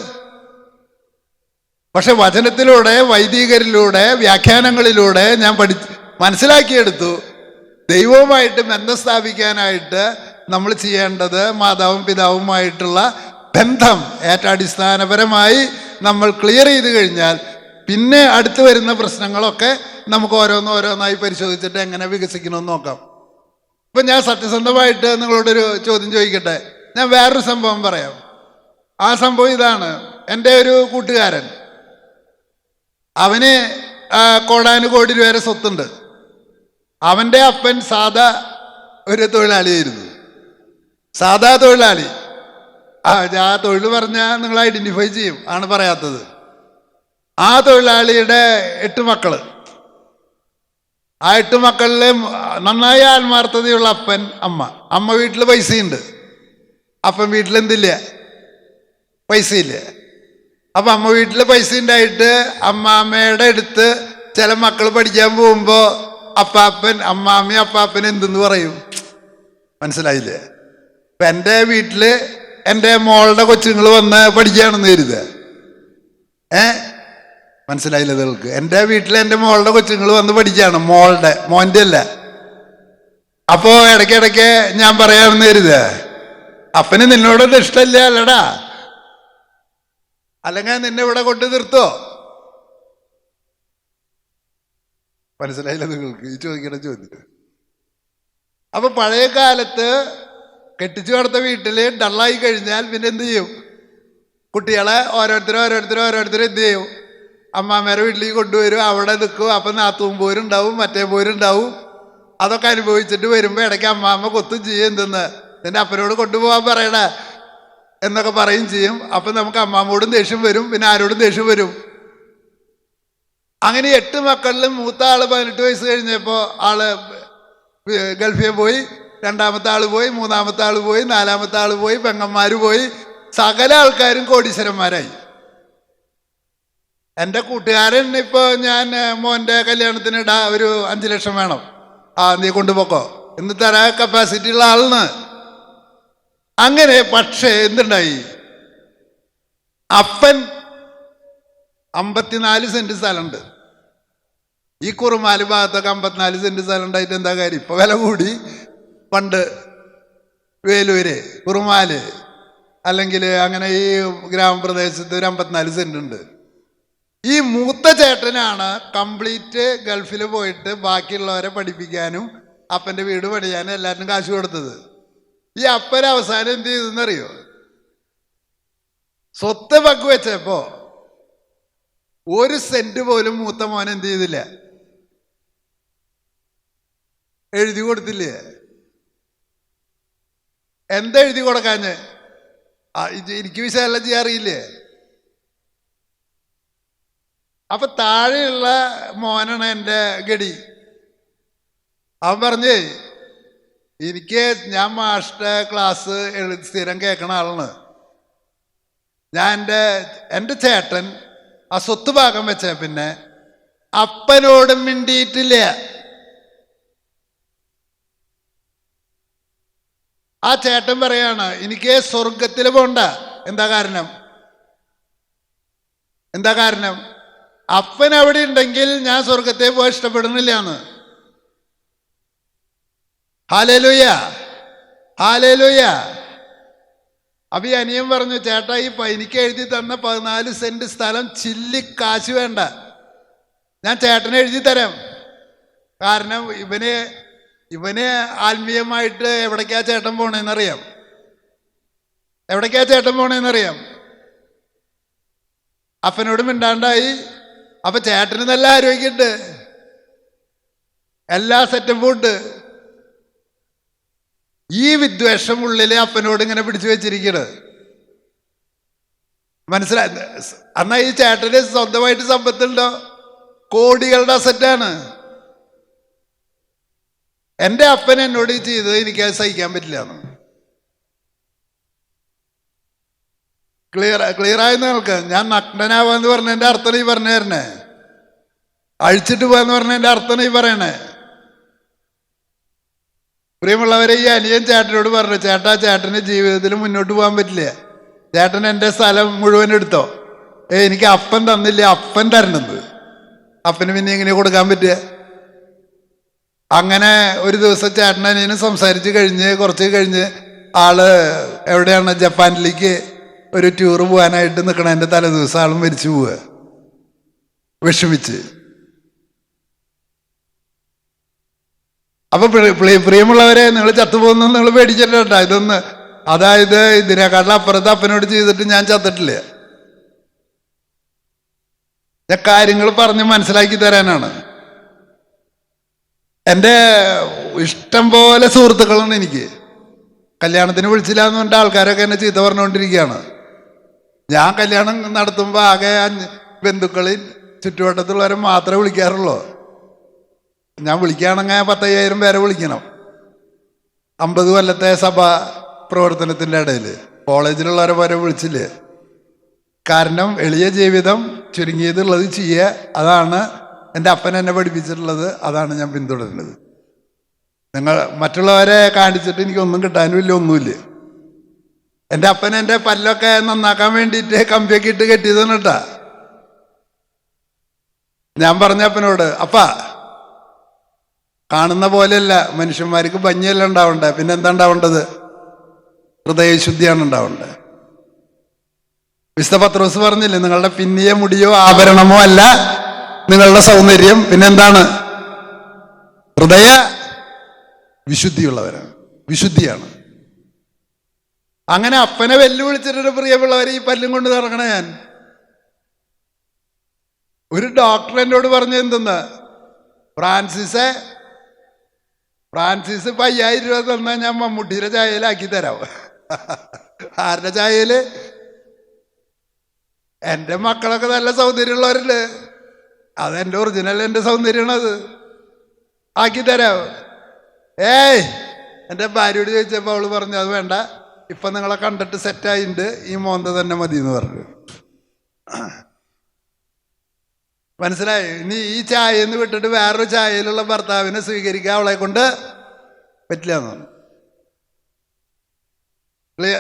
പക്ഷെ വചനത്തിലൂടെ, വൈദികരിലൂടെ, വ്യാഖ്യാനങ്ങളിലൂടെ ഞാൻ മനസ്സിലാക്കിയെടുത്തു, ദൈവവുമായിട്ട് ബന്ധം സ്ഥാപിക്കാനായിട്ട് നമ്മൾ ചെയ്യേണ്ടത് മാതാവും പിതാവുമായിട്ടുള്ള ബന്ധം ഏറ്റവും അടിസ്ഥാനപരമായി നമ്മൾ ക്ലിയർ ചെയ്ത് കഴിഞ്ഞാൽ പിന്നെ അടുത്ത് വരുന്ന പ്രശ്നങ്ങളൊക്കെ നമുക്ക് ഓരോന്നായി പരിശോധിച്ചിട്ട് എങ്ങനെ വികസിക്കണമെന്ന് നോക്കാം. ഇപ്പം ഞാൻ സത്യസന്ധമായിട്ട് നിങ്ങളോടൊരു ചോദ്യം ചോദിക്കട്ടെ. ഞാൻ വേറൊരു സംഭവം പറയാം. ആ സംഭവം ഇതാണ്. എൻ്റെ ഒരു കൂട്ടുകാരൻ, അവന് കോടാനുകോടി രൂപ സ്വത്തുണ്ട്. അവൻ്റെ അപ്പൻ സാധാ ഒരു തൊഴിലാളിയായിരുന്നു. സാധാ തൊഴിലാളി. ആ തൊഴിൽ പറഞ്ഞാൽ നിങ്ങൾ ഐഡൻറ്റിഫൈ ചെയ്യും, ആണ് പറയാത്തത്. ആ തൊഴിലാളിയുടെ 8 മക്കള്. ആ 8 മക്കളിൽ നന്നായി ആത്മാർത്ഥതയുള്ള അപ്പൻ, അമ്മ വീട്ടിൽ പൈസയുണ്ട്, അപ്പൻ വീട്ടിൽ എന്തില്ല, പൈസയില്ല. അപ്പം അമ്മ വീട്ടിൽ പൈസ ഉണ്ടായിട്ട് അമ്മാമ്മയുടെ അടുത്ത് ചില മക്കൾ പഠിക്കാൻ പോകുമ്പോൾ അമ്മാമ്മയും അപ്പാപ്പൻ എന്തെന്ന് പറയും? മനസ്സിലായില്ലേ? ഇപ്പം എൻ്റെ വീട്ടിൽ എൻ്റെ മോളുടെ കൊച്ചുങ്ങൾ വന്ന് പഠിക്കുകയാണെന്ന് കരുതുക. മനസ്സിലായില്ല നിങ്ങൾക്ക്? എൻ്റെ വീട്ടിൽ എൻ്റെ മോളുടെ കൊച്ചുങ്ങൾ വന്ന് പഠിക്കുകയാണ്, മോൻ്റെ അല്ല. അപ്പോൾ ഇടയ്ക്കിടയ്ക്ക് ഞാൻ പറയാമെന്ന് കരുതുക, അപ്പന് നിന്നോടൊന്നും ഇഷ്ടമില്ല അല്ലടാ, അല്ലെങ്കിൽ നിന്നെ ഇവിടെ കൊണ്ട് നിർത്തോ? മനസ്സിലായില്ല നിങ്ങൾക്ക് ഈ ചോദിക്കണ ചോദ്യം? അപ്പൊ പഴയ കാലത്ത് കെട്ടിച്ചു കൊടുത്ത വീട്ടില് ഡള്ളായി കഴിഞ്ഞാൽ പിന്നെ എന്ത് ചെയ്യും? കുട്ടികളെ ഓരോരുത്തരും എന്ത് ചെയ്യും? അമ്മാമ്മേരെ വീട്ടിലേക്ക് കൊണ്ടുവരും, അവിടെ നിൽക്കും. അപ്പം നാത്തൂൻ പോരുണ്ടാവും, മറ്റേ പോരുണ്ടാവും. അതൊക്കെ അനുഭവിച്ചിട്ട് വരുമ്പോൾ ഇടയ്ക്ക് അമ്മാമ്മ കൊത്തും ചെയ്യും, എന്തെന്ന് നിന്റെ അപ്പനോട് കൊണ്ടുപോകാൻ പറയണ എന്നൊക്കെ പറയും ചെയ്യും. അപ്പം നമുക്ക് അമ്മാമ്മോടും ദേഷ്യം വരും, പിന്നെ ആരോടും ദേഷ്യം വരും. അങ്ങനെ 8 മക്കളിലും മൂത്ത ആള് 18 വയസ്സ് കഴിഞ്ഞപ്പോൾ ആള് ഗൾഫിൽ പോയി, 2ാമത്തെ ആള് പോയി, 3ാമത്തെ ആള് പോയി, 4ാമത്തെ ആള് പോയി, പെങ്ങന്മാര് പോയി, സകല ആൾക്കാരും കോടീശ്വരന്മാരായി. എൻ്റെ കൂട്ടുകാരൻ ഇപ്പോൾ ഞാൻ മോൻ്റെ കല്യാണത്തിന് ഒരു 5 ലക്ഷം വേണം, നീ കൊണ്ടുപോക്കോ എന്ന് തരാൻ കപ്പാസിറ്റി ഉള്ള ആളിന്. അങ്ങനെ പക്ഷേ എന്തുണ്ടായി? അപ്പൻ 54 സെന്റ് സ്ഥലമുണ്ട്. ഈ കുറുമാല് ഭാഗത്തൊക്കെ 54 സെന്റ് സ്ഥലം ഉണ്ടായിട്ട് എന്താ കാര്യം? ഇപ്പൊ വില കൂടി. പണ്ട് വേലൂര്, കുറുമാല്, അല്ലെങ്കിൽ അങ്ങനെ ഈ ഗ്രാമപ്രദേശത്ത് ഒരു 54 സെന്റ് ഉണ്ട്. ഈ മൂത്ത ചേട്ടനാണ് കംപ്ലീറ്റ് ഗൾഫിൽ പോയിട്ട് ബാക്കിയുള്ളവരെ പഠിപ്പിക്കാനും അപ്പൻ്റെ വീട് പണിയാനും എല്ലാവരും കാശ് കൊടുത്തത്. ഈ അപ്പൻ അവസാനം എന്ത് ചെയ്തെന്നറിയോ? സ്വത്ത് പങ്കുവെച്ചപ്പോ 1 സെന്റ് പോലും മൂത്ത മോൻ എന്ത് ചെയ്തില്ല, എഴുതി കൊടുത്തില്ലേ? എന്താ എഴുതി കൊടുക്കാഞ്ഞ്? എനിക്ക് വിശകലനം ചെയ്യാൻ അറിയില്ലേ? അപ്പൊ താഴെയുള്ള മോനാണ് എൻ്റെ ഗഡി. അവൻ പറഞ്ഞേ, ഞാൻ മാഷിന്റെ ക്ലാസ് സ്ഥിരം കേൾക്കണ ആളാണ്. ഞാൻ എൻ്റെ ചേട്ടൻ ആ സ്വത്ത് ഭാഗം വെച്ച പിന്നെ അപ്പനോടും മിണ്ടിയിട്ടില്ല. ആ ചേട്ടൻ പറയാണ്, എനിക്ക് സ്വർഗത്തിൽ പോണ്ട. എന്താ കാരണം? അപ്പൻ അവിടെ ഉണ്ടെങ്കിൽ ഞാൻ സ്വർഗത്തെ പോയി ഇഷ്ടപ്പെടുന്നില്ല എന്ന്. ഹല്ലേലൂയ, ഹല്ലേലൂയ. അപ്പൊ ഈ അനിയൻ പറഞ്ഞു, ചേട്ടാ എനിക്ക് എഴുതി തന്ന 14 സെന്റ് സ്ഥലം ചില്ലി കാശ് വേണ്ട, ഞാൻ ചേട്ടനെ എഴുതി തരാം. കാരണം ഇവന് ആത്മീയമായിട്ട് എവിടേക്കാ ചേട്ടൻ പോണേന്നറിയാം. അപ്പനോട് മിണ്ടാണ്ടായി. അപ്പൊ ചേട്ടന് നല്ല ആരോഗ്യമുണ്ട്, എല്ലാ സെറ്റപ്പും ഉണ്ട്. ഈ വിദ്വേഷം ഉള്ളില് അപ്പനോട് ഇങ്ങനെ പിടിച്ചു വെച്ചിരിക്കണ്. മനസ്സിലായി? എന്നാ ഈ ചേട്ടന് സ്വന്തമായിട്ട് സമ്പത്തുണ്ടോ? കോടികളുടെ അസറ്റാണ്. എൻ്റെ അപ്പൻ എന്നോട് ചെയ്തത് എനിക്കത് സഹിക്കാൻ പറ്റില്ല എന്ന്. ക്ലിയറായി നിങ്ങൾക്ക്? ഞാൻ നഗ്നനാവാന്ന് പറഞ്ഞതിൻ്റെ അർത്ഥം ഈ പറഞ്ഞു തരണേ. അഴിച്ചിട്ട് പോവാന്ന് പറഞ്ഞതിൻ്റെ അർത്ഥം ഈ പറയണേ. പ്രിയമുള്ളവരെ, ഈ അനിയൻ ചേട്ടനോട് പറഞ്ഞു, ചേട്ടന് ജീവിതത്തിൽ മുന്നോട്ട് പോകാൻ പറ്റില്ല. ചേട്ടൻ എൻ്റെ സ്ഥലം മുഴുവൻ എടുത്തോ. എനിക്ക് അപ്പൻ തന്നില്ല, അപ്പൻ തരണത്. അപ്പന് പിന്നെ എങ്ങനെ കൊടുക്കാൻ പറ്റുക? അങ്ങനെ ഒരു ദിവസം ചേട്ടൻ അനിയനും സംസാരിച്ച് കുറച്ച് കഴിഞ്ഞ് ആള് എവിടെയാണ്, ജപ്പാനിലേക്ക് ഒരു ടൂറ് പോകാനായിട്ട് നിൽക്കണതിൻ്റെ തലേ ദിവസം ആളും മരിച്ചു പോവുക, വിഷമിച്ച്. അപ്പൊ പ്രിയമുള്ളവരെ, നിങ്ങൾ ചത്തുപോകുന്ന നിങ്ങൾ പേടിച്ചിട്ടുണ്ടോ? അതായത് ഇതിനെക്കാട്ടിലും അപ്പുറത്ത് അപ്പനോട് ചെയ്തിട്ട് ഞാൻ ചത്തിട്ടില്ല. ഞാൻ കാര്യങ്ങൾ പറഞ്ഞ് മനസ്സിലാക്കി തരാനാണ്. എൻ്റെ ഇഷ്ടം പോലെ സുഹൃത്തുക്കളാണ് എനിക്ക്. കല്യാണത്തിന് വിളിച്ചില്ല എന്ന് പറഞ്ഞിട്ട് ആൾക്കാരൊക്കെ എന്നെ ചീത്ത പറഞ്ഞുകൊണ്ടിരിക്കുകയാണ്. ഞാൻ കല്യാണം നടത്തുമ്പോൾ ആകെ ബന്ധുക്കളിൽ ചുറ്റുവട്ടത്തുള്ളവരെ മാത്രമേ വിളിക്കാറുള്ളൂ. ഞാൻ വിളിക്കുകയാണെങ്കിൽ 10,000 പേരെ വിളിക്കണം. 50 കൊല്ലത്തെ സഭാ പ്രവർത്തനത്തിൻ്റെ ഇടയിൽ കോളേജിലുള്ളവരെ പോലെ വിളിച്ചില്ലേ. കാരണം എളിയ ജീവിതം, ചുരുങ്ങിയതുള്ളത് ചെയ്യുക, അതാണ് എൻ്റെ അപ്പൻ എന്നെ പഠിപ്പിച്ചിട്ടുള്ളത്, അതാണ് ഞാൻ പിന്തുടരുന്നത്. മറ്റുള്ളവരെ കാണിച്ചിട്ട് എനിക്കൊന്നും കിട്ടാനുമില്ല, ഒന്നുമില്ല. എൻ്റെ അപ്പൻ എൻ്റെ പല്ലൊക്കെ നന്നാക്കാൻ വേണ്ടിയിട്ട് കമ്പിയൊക്കെ ഇട്ട് കെട്ടിയതാണ് കേട്ടാ. ഞാൻ പറഞ്ഞ അപ്പനോട്, അപ്പാ കാണുന്ന പോലെയല്ല, മനുഷ്യന്മാർക്ക് ഭംഗിയല്ല ഉണ്ടാവണ്ടേ, പിന്നെ എന്താ ഉണ്ടാവേണ്ടത്? ഹൃദയശുദ്ധിയാണ് ഉണ്ടാവേണ്ടത്. വിശുദ്ധ പത്രോസ് പറഞ്ഞില്ലേ, നിങ്ങളുടെ പിന്നിയ മുടിയോ ആഭരണമോ അല്ല നിങ്ങളുടെ സൗന്ദര്യം, പിന്നെന്താണ്? ഹൃദയ വിശുദ്ധിയാണ്. അങ്ങനെ അപ്പനെ വെല്ലുവിളിച്ചിട്ട് പ്രിയമുള്ളവരെ, ഈ പല്ലും കൊണ്ട് നടക്കണ ഞാൻ. ഒരു ഡോക്ടർ എന്നോട് പറഞ്ഞു, എന്തെന്ന്, ഫ്രാൻസിസ് 5000 രൂപ തന്നാൽ ഞാൻ മമ്മൂട്ടിയുടെ ചായയിലാക്കി തരാം. ആരുടെ ചായയില്? എൻ്റെ മക്കളൊക്കെ നല്ല സൗന്ദര്യമുള്ളവരല്ലേ, അതെൻ്റെ ഒറിജിനൽ, എൻ്റെ സൗന്ദര്യമാണ്, അത് ആക്കി തരാം. എൻ്റെ ഭാര്യയോട് ചോദിച്ചപ്പോൾ അവള് പറഞ്ഞു, അത് വേണ്ട, ഇപ്പൊ നിങ്ങളെ കണ്ടിട്ട് സെറ്റായിട്ടുണ്ട്, ഈ മോന്ത തന്നെ മതി എന്ന് പറഞ്ഞു. മനസ്സിലായി? ഇനി ഈ ചായന്ന് വിട്ടിട്ട് വേറൊരു ചായയിലുള്ള ഭർത്താവിനെ സ്വീകരിക്കാൻ അവളെ കൊണ്ട് പറ്റില്ല എന്ന് പറഞ്ഞു.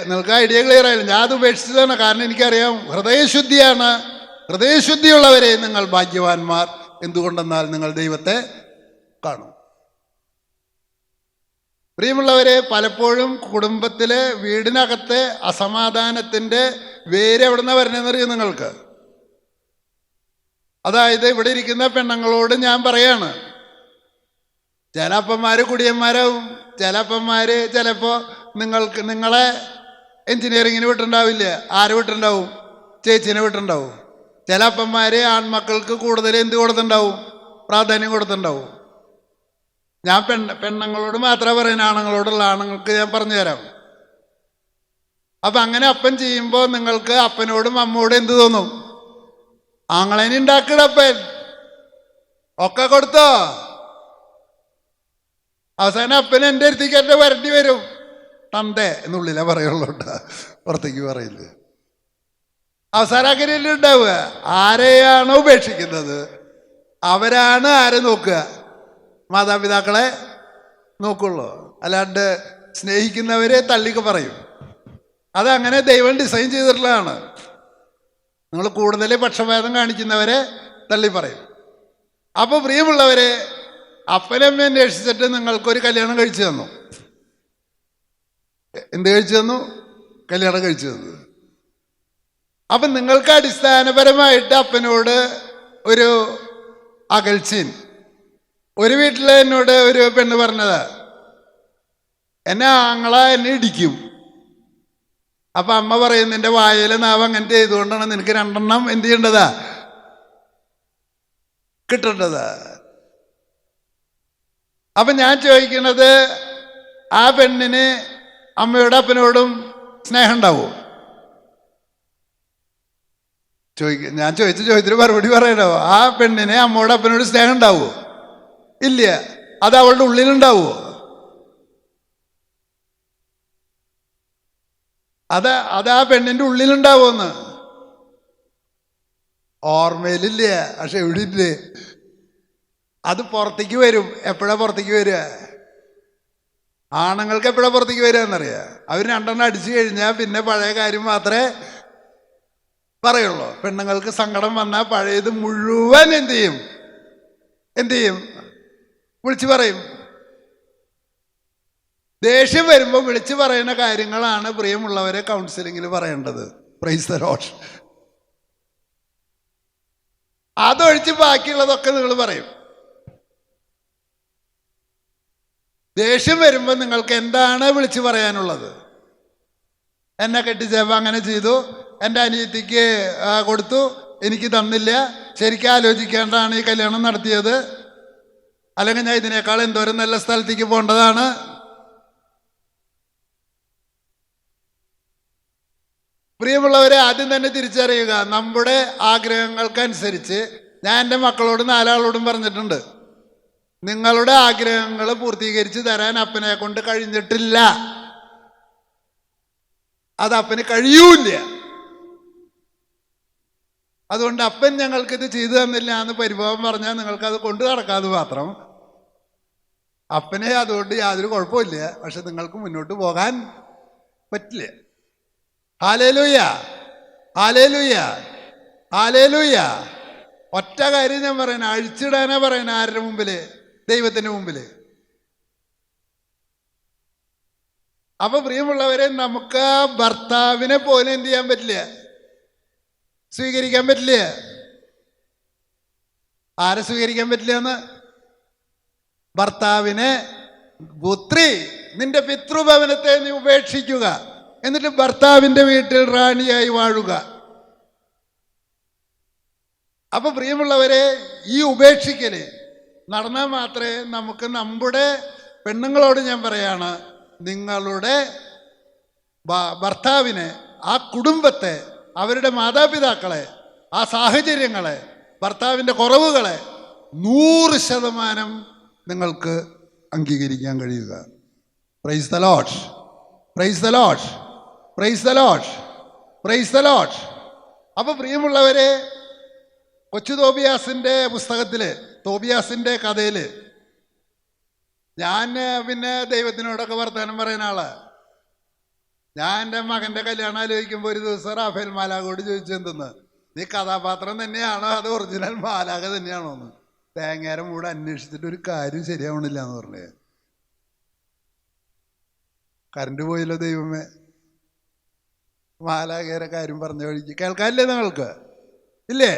നിങ്ങൾക്ക് ഐഡിയ ക്ലിയർ ആയില്ല? ഞാൻ അത് ഉപേക്ഷിച്ചതാണ്. കാരണം എനിക്കറിയാം, ഹൃദയശുദ്ധിയുള്ളവരെ നിങ്ങൾ ഭാഗ്യവാന്മാർ. എന്തുകൊണ്ടെന്നാൽ നിങ്ങൾ ദൈവത്തെ കാണും. പ്രിയമുള്ളവരെ, പലപ്പോഴും കുടുംബത്തിലെ വീടിനകത്തെ അസമാധാനത്തിൻ്റെ വേര് എവിടെ നിന്നാണ് വരണതെന്നറിയാം നിങ്ങൾക്ക്? അതായത് ഇവിടെ ഇരിക്കുന്ന പെണ്ണുങ്ങളോട് ഞാൻ പറയാണ്, ചില അപ്പന്മാര് കുടിയന്മാരാവും, ചില അപ്പന്മാര് ചിലപ്പോ നിങ്ങളെ എഞ്ചിനീയറിങ്ങിന് വിട്ടുണ്ടാവില്ല. ആരെ വിട്ടുണ്ടാവും? ചേച്ചിനെ വിട്ടുണ്ടാവും. ചില അപ്പന്മാര് ആൺമക്കൾക്ക് കൂടുതൽ എന്ത് കൊടുത്തിട്ടുണ്ടാവും? പ്രാധാന്യം കൊടുത്തിട്ടുണ്ടാവും. ഞാൻ പെണ്ണുങ്ങളോട് മാത്രമേ പറയുന്ന, ആണുങ്ങൾക്ക് ഞാൻ പറഞ്ഞു തരാം. അപ്പൊ അങ്ങനെ അപ്പൻ ചെയ്യുമ്പോൾ നിങ്ങൾക്ക് അപ്പനോടും അമ്മയോടും എന്ത് തോന്നും? ആങ്ങളേനെ ഉണ്ടാക്കണപ്പൻ ഒക്കെ കൊടുത്തോ. അവസാനം അപ്പൻ എൻ്റെ അടുത്തേക്ക് എന്നെ വരേണ്ടി വരും. തന്തേ എന്നുള്ളിലേ പറയുള്ളൂ കേട്ടോ, പുറത്തേക്ക് പറയില്ല. അവസാനം അങ്ങനെയല്ലേ ഉണ്ടാവുക. ആരെയാണോ ഉപേക്ഷിക്കുന്നത് അവരാണ് ആരെ നോക്കുക? മാതാപിതാക്കളെ നോക്കുള്ളൂ. അല്ലാണ്ട് സ്നേഹിക്കുന്നവരെ തള്ളിക്ക് പറയും. അതങ്ങനെ ദൈവം ഡിസൈൻ ചെയ്തിട്ടുള്ളതാണ്. നിങ്ങൾ കൂടുതൽ പക്ഷഭേദം കാണിക്കുന്നവരെ തള്ളി പറയും. അപ്പോൾ പ്രിയമുള്ളവരെ, അപ്പനമ്മ അന്വേഷിച്ചിട്ട് നിങ്ങൾക്കൊരു കല്യാണം കഴിച്ചു തന്നു. എന്ത് കഴിച്ചു തന്നു? കല്യാണം കഴിച്ചു തന്നു. അപ്പം നിങ്ങൾക്ക് അടിസ്ഥാനപരമായിട്ട് അപ്പനോട് ഒരു അകൽച്ചീൻ. ഒരു വീട്ടിൽ എന്നോട് ഒരു പെണ്ണ് പറഞ്ഞതാ, എന്നെ ആങ്ങള എന്നെ ഇടിക്കും. അപ്പം അമ്മ പറയും, നിന്റെ വായയിലെ നാവ് അങ്ങനത്തെ ചെയ്തുകൊണ്ടാണ് നിനക്ക് 2 എണ്ണം എന്ത് ചെയ്യേണ്ടതാ, കിട്ടേണ്ടതാ. അപ്പം ഞാൻ ചോദിക്കുന്നത്, ആ പെണ്ണിന് അമ്മയോടും അപ്പനോടും സ്നേഹം ഉണ്ടാവുമോ? ഞാൻ ചോദിച്ച ചോദ്യത്തിന് മറുപടി പറയണോ? ആ പെണ്ണിന് അമ്മയോടും അപ്പനോട് സ്നേഹം ഉണ്ടാവുമോ? ഇല്ല. അത് അവളുടെ ഉള്ളിലുണ്ടാവുമോ? അത് ആ പെണ്ണിൻ്റെ ഉള്ളിലുണ്ടാവുമെന്ന് ഓർമ്മയിലില്ല. പക്ഷെ എവിടെ ഇല്ലേ, അത് പുറത്തേക്ക് വരും. എപ്പോഴാ പുറത്തേക്ക് വരിക? ആണുങ്ങൾക്ക് എപ്പോഴാ പുറത്തേക്ക് വരിക എന്നറിയാം. അവർ 2 എണ്ണം അടിച്ചു കഴിഞ്ഞാൽ പിന്നെ പഴയ കാര്യം മാത്രമേ പറയുള്ളൂ. പെണ്ണുങ്ങൾക്ക് സങ്കടം വന്നാൽ പഴയത് മുഴുവൻ എന്ത് ചെയ്യും? വിളിച്ചു പറയും. ദേഷ്യം വരുമ്പോൾ വിളിച്ചു പറയുന്ന കാര്യങ്ങളാണ് പ്രിയമുള്ളവരെ കൗൺസിലിങ്ങിൽ പറയേണ്ടത്. Praise the Lord. അതൊഴിച്ച് ബാക്കിയുള്ളതൊക്കെ നിങ്ങൾ പറയും. ദേഷ്യം വരുമ്പോൾ നിങ്ങൾക്ക് എന്താണ് വിളിച്ചു പറയാനുള്ളത്? എന്നെ കെട്ടിച്ചപ്പോൾ അങ്ങനെ ചെയ്തു, എൻ്റെ അനിയത്തിക്ക് കൊടുത്തു, എനിക്ക് തന്നില്ല, ശരിക്കും ആലോചിക്കേണ്ടതാണ് ഈ കല്യാണം നടത്തിയത്, അല്ലെങ്കിൽ ഞാൻ ഇതിനേക്കാൾ എന്തോരം നല്ല സ്ഥലത്തേക്ക് പോകേണ്ടതാണ്. പ്രിയമുള്ളവരെ, ആദ്യം തന്നെ തിരിച്ചറിയുക, നമ്മുടെ ആഗ്രഹങ്ങൾക്കനുസരിച്ച്. ഞാൻ എൻ്റെ മക്കളോട് 4 ആളോടും പറഞ്ഞിട്ടുണ്ട്, നിങ്ങളുടെ ആഗ്രഹങ്ങൾ പൂർത്തീകരിച്ച് തരാൻ അപ്പനെ കൊണ്ട് കഴിഞ്ഞിട്ടില്ല. അത് അപ്പന് കഴിയൂല. അതുകൊണ്ട് അപ്പൻ ഞങ്ങൾക്കിത് ചെയ്തു തന്നില്ല എന്ന് പരിഭവം പറഞ്ഞാൽ നിങ്ങൾക്കത് കൊണ്ട് നടക്കാതെ മാത്രം. അപ്പനെ അതുകൊണ്ട് യാതൊരു കുഴപ്പമില്ല, പക്ഷെ നിങ്ങൾക്ക് മുന്നോട്ട് പോകാൻ പറ്റില്ല. ഹല്ലേലൂയ, ഹല്ലേലൂയ, ഹല്ലേലൂയ. ഒറ്റ കാര്യം ഞാൻ പറയണ, അഴിച്ചിടാനാ പറയണ. ആരുടെ മുമ്പില്? ദൈവത്തിന്റെ മുമ്പില്. അപ്പൊ പ്രിയമുള്ളവരെ, നമുക്ക് ഭർത്താവിനെ പോലും എന്ത് ചെയ്യാൻ പറ്റില്ല, സ്വീകരിക്കാൻ പറ്റില്ല. ആരെ സ്വീകരിക്കാൻ പറ്റില്ല എന്ന്? ഭർത്താവിനെ. പുത്രി, നിന്റെ പിതൃഭവനത്തെ നീ ഉപേക്ഷിക്കുക, എന്നിട്ട് ഭർത്താവിൻ്റെ വീട്ടിൽ റാണിയായി വാഴുക. അപ്പൊ പ്രിയമുള്ളവരെ, ഈ ഉപേക്ഷിക്കല് നടന്നാൽ മാത്രമേ നമുക്ക് നമ്മുടെ പെണ്ണുങ്ങളോട് ഞാൻ പറയാണ്, നിങ്ങളുടെ ഭർത്താവിനെ, ആ കുടുംബത്തെ, അവരുടെ മാതാപിതാക്കളെ, ആ സാഹചര്യങ്ങളെ, ഭർത്താവിൻ്റെ കുറവുകളെ 100% നിങ്ങൾക്ക് അംഗീകരിക്കാൻ കഴിയുക. Praise the Lord, praise the Lord, praise the Lord, praise the Lord. അപ്പോൾ പ്രിയമുള്ളവരെ, കൊച്ചു തോബിയാസിൻ്റെ പുസ്തകത്തിൽ, തോബിയാസിൻ്റെ കഥയിൽ, ഞാൻ പിന്നെ ദൈവത്തിനോടൊക്കെ വർത്തമാനം പറയുന്ന ആളാണ്. ഞാൻ എൻ്റെ മകൻ്റെ കല്യാണം ആലോചിക്കുമ്പോൾ ഒരു ദിവസം റാഫേൽ മാലാഖോട് ചോദിച്ചു, എന്തെന്ന്, നീ കഥാപാത്രം തന്നെയാണോ അത് ഒറിജിനൽ മാലാഖ തന്നെയാണോ എന്ന്. തേങ്ങേരം കൂടെ അന്വേഷിച്ചിട്ട് ഒരു കാര്യം ശരിയാവണില്ല എന്ന് പറഞ്ഞേ. കറണ്ട് പോയല്ലോ ദൈവമേ. മാലാഖയുടെ കാര്യം പറഞ്ഞ വഴിക്ക് കേൾക്കാനില്ലേ നിങ്ങൾക്ക്? ഇല്ലേ?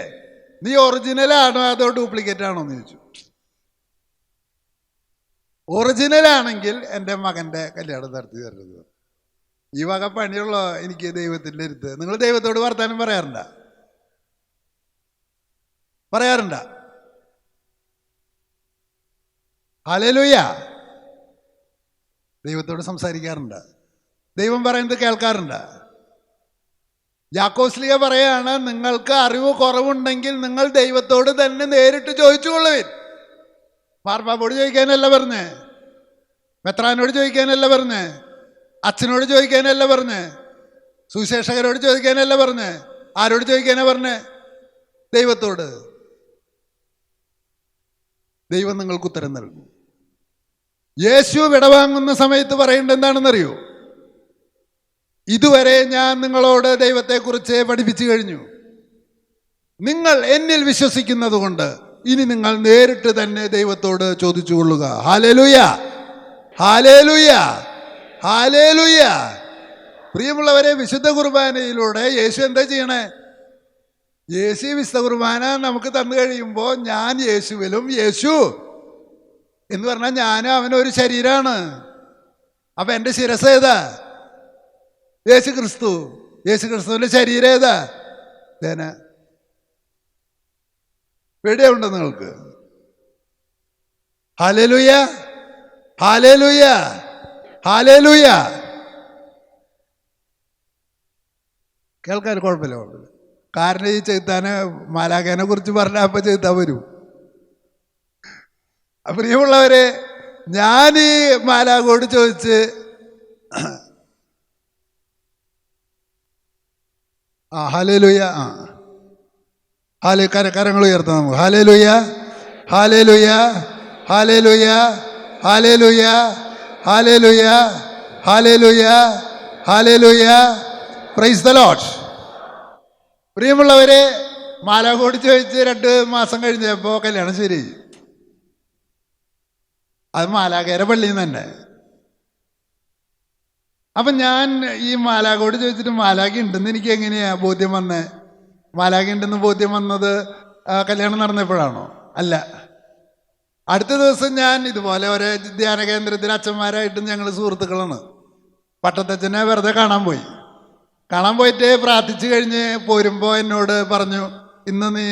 നീ ഒറിജിനലാണോ അതോ ഡ്യൂപ്ലിക്കേറ്റ് ആണോ എന്ന് ചോദിച്ചു. ഒറിജിനലാണെങ്കിൽ എൻ്റെ മകൻ്റെ കല്യാണം നടത്തി തരുന്നത്. ഈ വക പണിയുള്ള എനിക്ക് ദൈവത്തിൻ്റെ അടുത്ത്. നിങ്ങൾ ദൈവത്തോട് വർത്താനം പറയാറുണ്ട? ഹല്ലേലൂയ. ദൈവത്തോട് സംസാരിക്കാറുണ്ട്? ദൈവം പറയുന്നത് കേൾക്കാറുണ്ട്? യാക്കോസ്ലിഹ പറയാണ്, നിങ്ങൾക്ക് അറിവ് കുറവുണ്ടെങ്കിൽ നിങ്ങൾ ദൈവത്തോട് തന്നെ നേരിട്ട് ചോദിച്ചുകൊള്ളുവിൻ. മാർപ്പാപ്പോട് ചോദിക്കാനല്ല പറഞ്ഞേ, മെത്രാനോട് ചോദിക്കാനല്ല പറഞ്ഞേ, അച്ഛനോട് ചോദിക്കാനല്ല പറഞ്ഞേ, സുവിശേഷകരോട് ചോദിക്കാനല്ല പറഞ്ഞേ. ആരോട് ചോദിക്കാനാ പറഞ്ഞേ? ദൈവത്തോട്. ദൈവം നിങ്ങൾക്ക് ഉത്തരം നൽകും. യേശു വിടവാങ്ങുന്ന സമയത്ത് പറയേണ്ടത് എന്താണെന്നറിയോ? ഇതുവരെ ഞാൻ നിങ്ങളോട് ദൈവത്തെക്കുറിച്ച് പഠിപ്പിച്ചു കഴിഞ്ഞു. നിങ്ങൾ എന്നിൽ വിശ്വസിക്കുന്നത് കൊണ്ട് ഇനി നിങ്ങൾ നേരിട്ട് തന്നെ ദൈവത്തോട് ചോദിച്ചു കൊള്ളുക. ഹല്ലേലൂയ, ഹല്ലേലൂയ, ഹല്ലേലൂയ. പ്രിയമുള്ളവരെ, വിശുദ്ധ കുർബാനയിലൂടെ യേശു എന്താ ചെയ്യണേ? യേശു വിശുദ്ധ കുർബാന നമുക്ക് തന്നു കഴിയുമ്പോൾ ഞാൻ യേശുവിലും, യേശു എന്ന് പറഞ്ഞാൽ ഞാനും അവനൊരു ശരീരമാണ്. അപ്പൊ എൻ്റെ ശിരസ് ഏതാ? യേശു ക്രിസ്തു. യേശു ക്രിസ്തുവിന്റെ ശരീരം ഏതാ? പേടിയുണ്ടോ നിങ്ങൾക്ക്? ഹല്ലേലൂയ, ഹല്ലേലൂയ, ഹല്ലേലൂയ. കേൾക്കാൻ കുഴപ്പമില്ല. കാരണം ഈ ചെകുത്താനെ, മാലാഖേനെ കുറിച്ച് പറഞ്ഞാൽ അപ്പൊ ചെകുത്താൻ വരും. പ്രിയമുള്ളവരെ, ഞാൻ ഈ മാലാഖോട് ചോദിച്ച് ഹല്ലേലൂയ, കരങ്ങൾ ഉയർത്താം നമുക്ക്. ഹല്ലേലൂയ, ഹല്ലേലൂയ, ഹല്ലേലൂയ, ഹല്ലേലൂയ, ഹല്ലേലൂയ, ഹല്ലേലൂയ, ഹല്ലേലൂയ. Praise the Lord. പ്രിയമുള്ളവരെ, മാലാഖോട് ചോദിച്ച് 2 മാസം കഴിഞ്ഞപ്പോൾ കല്യാണം ശരി. അത് മാലാഖയുടെ പള്ളിയിൽ നിന്ന് തന്നെ. അപ്പം ഞാൻ ഈ മാലാഖോട് ചോദിച്ചിട്ട് മാലാഖ ഉണ്ടെന്ന് എനിക്ക് എങ്ങനെയാ ബോധ്യം വന്നേ? മാലാഖ ഉണ്ടെന്ന് ബോധ്യം വന്നത് കല്യാണം നടന്നപ്പോഴാണോ? അല്ല. അടുത്ത ദിവസം ഞാൻ ഇതുപോലെ ഒരേ ധ്യാന കേന്ദ്രത്തിൽ അച്ഛന്മാരായിട്ടും ഞങ്ങൾ സുഹൃത്തുക്കളാണ്. പട്ടത്തച്ഛനെ വെറുതെ കാണാൻ പോയിട്ട് പ്രാർത്ഥിച്ചു കഴിഞ്ഞ് പോരുമ്പോൾ എന്നോട് പറഞ്ഞു, ഇന്ന് നീ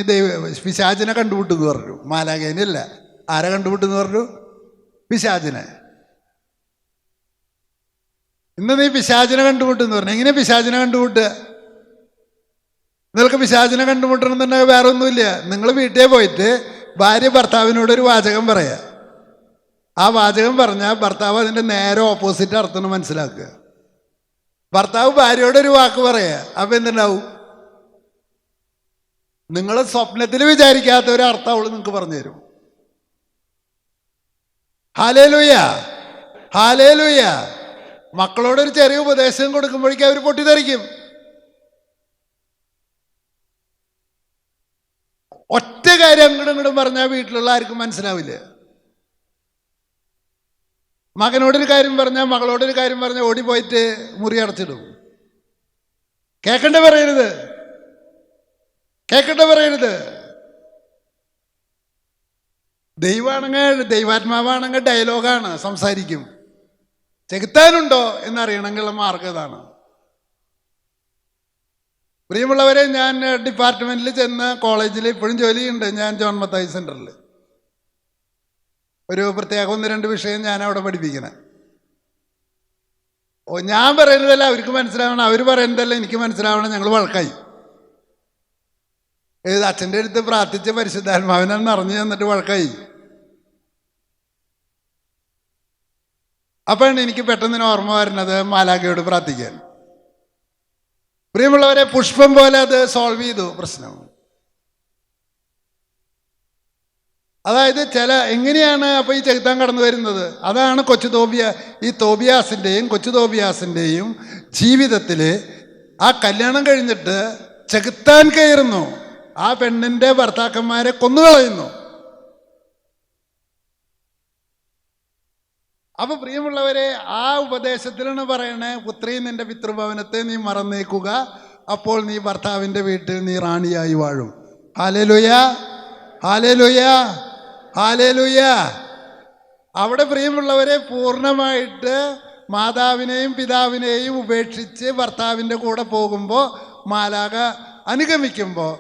പിശാചിനെ കണ്ടുമുട്ടെന്ന് പറഞ്ഞു. മാലാഖേനല്ല. ആരെ കണ്ടുമുട്ടെന്ന് പറഞ്ഞു? പിശാചിനെ. ഇന്ന് നീ പിശാചിനെ കണ്ടുമുട്ടെന്ന് പറഞ്ഞു. എങ്ങനെ പിശാചിനെ കണ്ടുമുട്ടുക? നിങ്ങൾക്ക് പിശാചിനെ കണ്ടുമുട്ടണം എന്നുണ്ടെങ്കിൽ വേറെ ഒന്നുമില്ല. നിങ്ങൾ വീട്ടിൽ പോയിട്ട് ഭാര്യ ഭർത്താവിനോട് ഒരു വാചകം പറയാ. ആ വാചകം പറഞ്ഞാൽ ഭർത്താവ് അതിൻ്റെ നേരെ ഓപ്പോസിറ്റ് അർത്ഥം മനസ്സിലാക്കുക. ഭർത്താവ് ഭാര്യയോടൊരു വാക്ക് പറയാ, അപ്പൊ എന്തുണ്ടാവും? നിങ്ങൾ സ്വപ്നത്തിൽ വിചാരിക്കാത്ത ഒരു അർത്ഥം അവള് നിങ്ങൾക്ക് പറഞ്ഞു തരും. Hallelujah, hallelujah. മക്കളോടൊരു ചെറിയ ഉപദേശം കൊടുക്കുമ്പോഴേക്കും അവർ പൊട്ടിത്തെറിക്കും. ഒറ്റ കാര്യം അങ്ങോട്ടും പറഞ്ഞാൽ വീട്ടിലുള്ള ആർക്കും മനസ്സിലാവില്ല. മകനോടൊരു കാര്യം പറഞ്ഞാൽ, മകളോടൊരു കാര്യം പറഞ്ഞാൽ ഓടിപ്പോയിട്ട് മുറി അടച്ചിടും. കേൾക്കണ്ട പറയരുത്, കേൾക്കണ്ട പറയരുത്. ദൈവാത്മാവാണെങ്കിൽ ഡയലോഗാണ്, സംസാരിക്കും. ചെകുത്താനുണ്ടോ എന്നറിയണമെങ്കിലുള്ള മാർഗം ഇതാണ്. പ്രിയമുള്ളവരെ, ഞാൻ ഡിപ്പാർട്ട്മെന്റിൽ ചെന്ന് കോളേജിൽ ഇപ്പോഴും ജോലിയുണ്ട്. ഞാൻ ജോൺ മത്തായി സെന്ററിൽ ഒരു പ്രത്യേക 1-2 വിഷയം ഞാൻ അവിടെ പഠിപ്പിക്കണേ. ഞാൻ പറയുന്നതല്ല അവർക്ക് മനസ്സിലാവണം, അവർ പറയുന്നതല്ല എനിക്ക് മനസ്സിലാവണം. ഞങ്ങൾ വഴക്കായി. അച്ഛൻ്റെ അടുത്ത് പ്രാർത്ഥിച്ച് പരിശുദ്ധാത്മാവിനെ നിറഞ്ഞു തന്നിട്ട് വഴക്കായി. അപ്പോഴാണ് എനിക്ക് പെട്ടെന്ന് ഓർമ്മ വരുന്നത് മാലാഖയോട് പ്രാർത്ഥിക്കാൻ. പ്രിയമുള്ളവരെ, പുഷ്പം പോലെ അത് സോൾവ് ചെയ്തു പ്രശ്നം. അതായത് എങ്ങനെയാണ് അപ്പോൾ ഈ ചെകുത്താൻ കടന്നു വരുന്നത്? അതാണ് ഈ തോബിയാസിൻ്റെയും കൊച്ചു തോബിയാസിൻ്റെയും ജീവിതത്തിൽ ആ കല്യാണം കഴിഞ്ഞിട്ട് ചെകുത്താൻ കയറുന്നു. ആ പെണ്ണിൻ്റെ ഭർത്താക്കന്മാരെ കൊന്നുകളയുന്നു. അപ്പൊ പ്രിയമുള്ളവരെ, ആ ഉപദേശത്തിലാണ് പറയണേ, പുത്രി, നിന്റെ പിതൃഭവനത്തെ നീ മറന്നേക്കുക, അപ്പോൾ നീ ഭർത്താവിൻ്റെ വീട്ടിൽ നീ റാണിയായി വാഴും. ഹല്ലേലൂയ, ഹല്ലേലൂയ, ഹല്ലേലൂയ. അവിടെ പ്രിയമുള്ളവരെ, പൂർണ്ണമായിട്ട് മാതാവിനെയും പിതാവിനെയും ഉപേക്ഷിച്ച് ഭർത്താവിൻ്റെ കൂടെ പോകുമ്പോൾ മാലാഖ അനുഗമിക്കുമ്പോൾ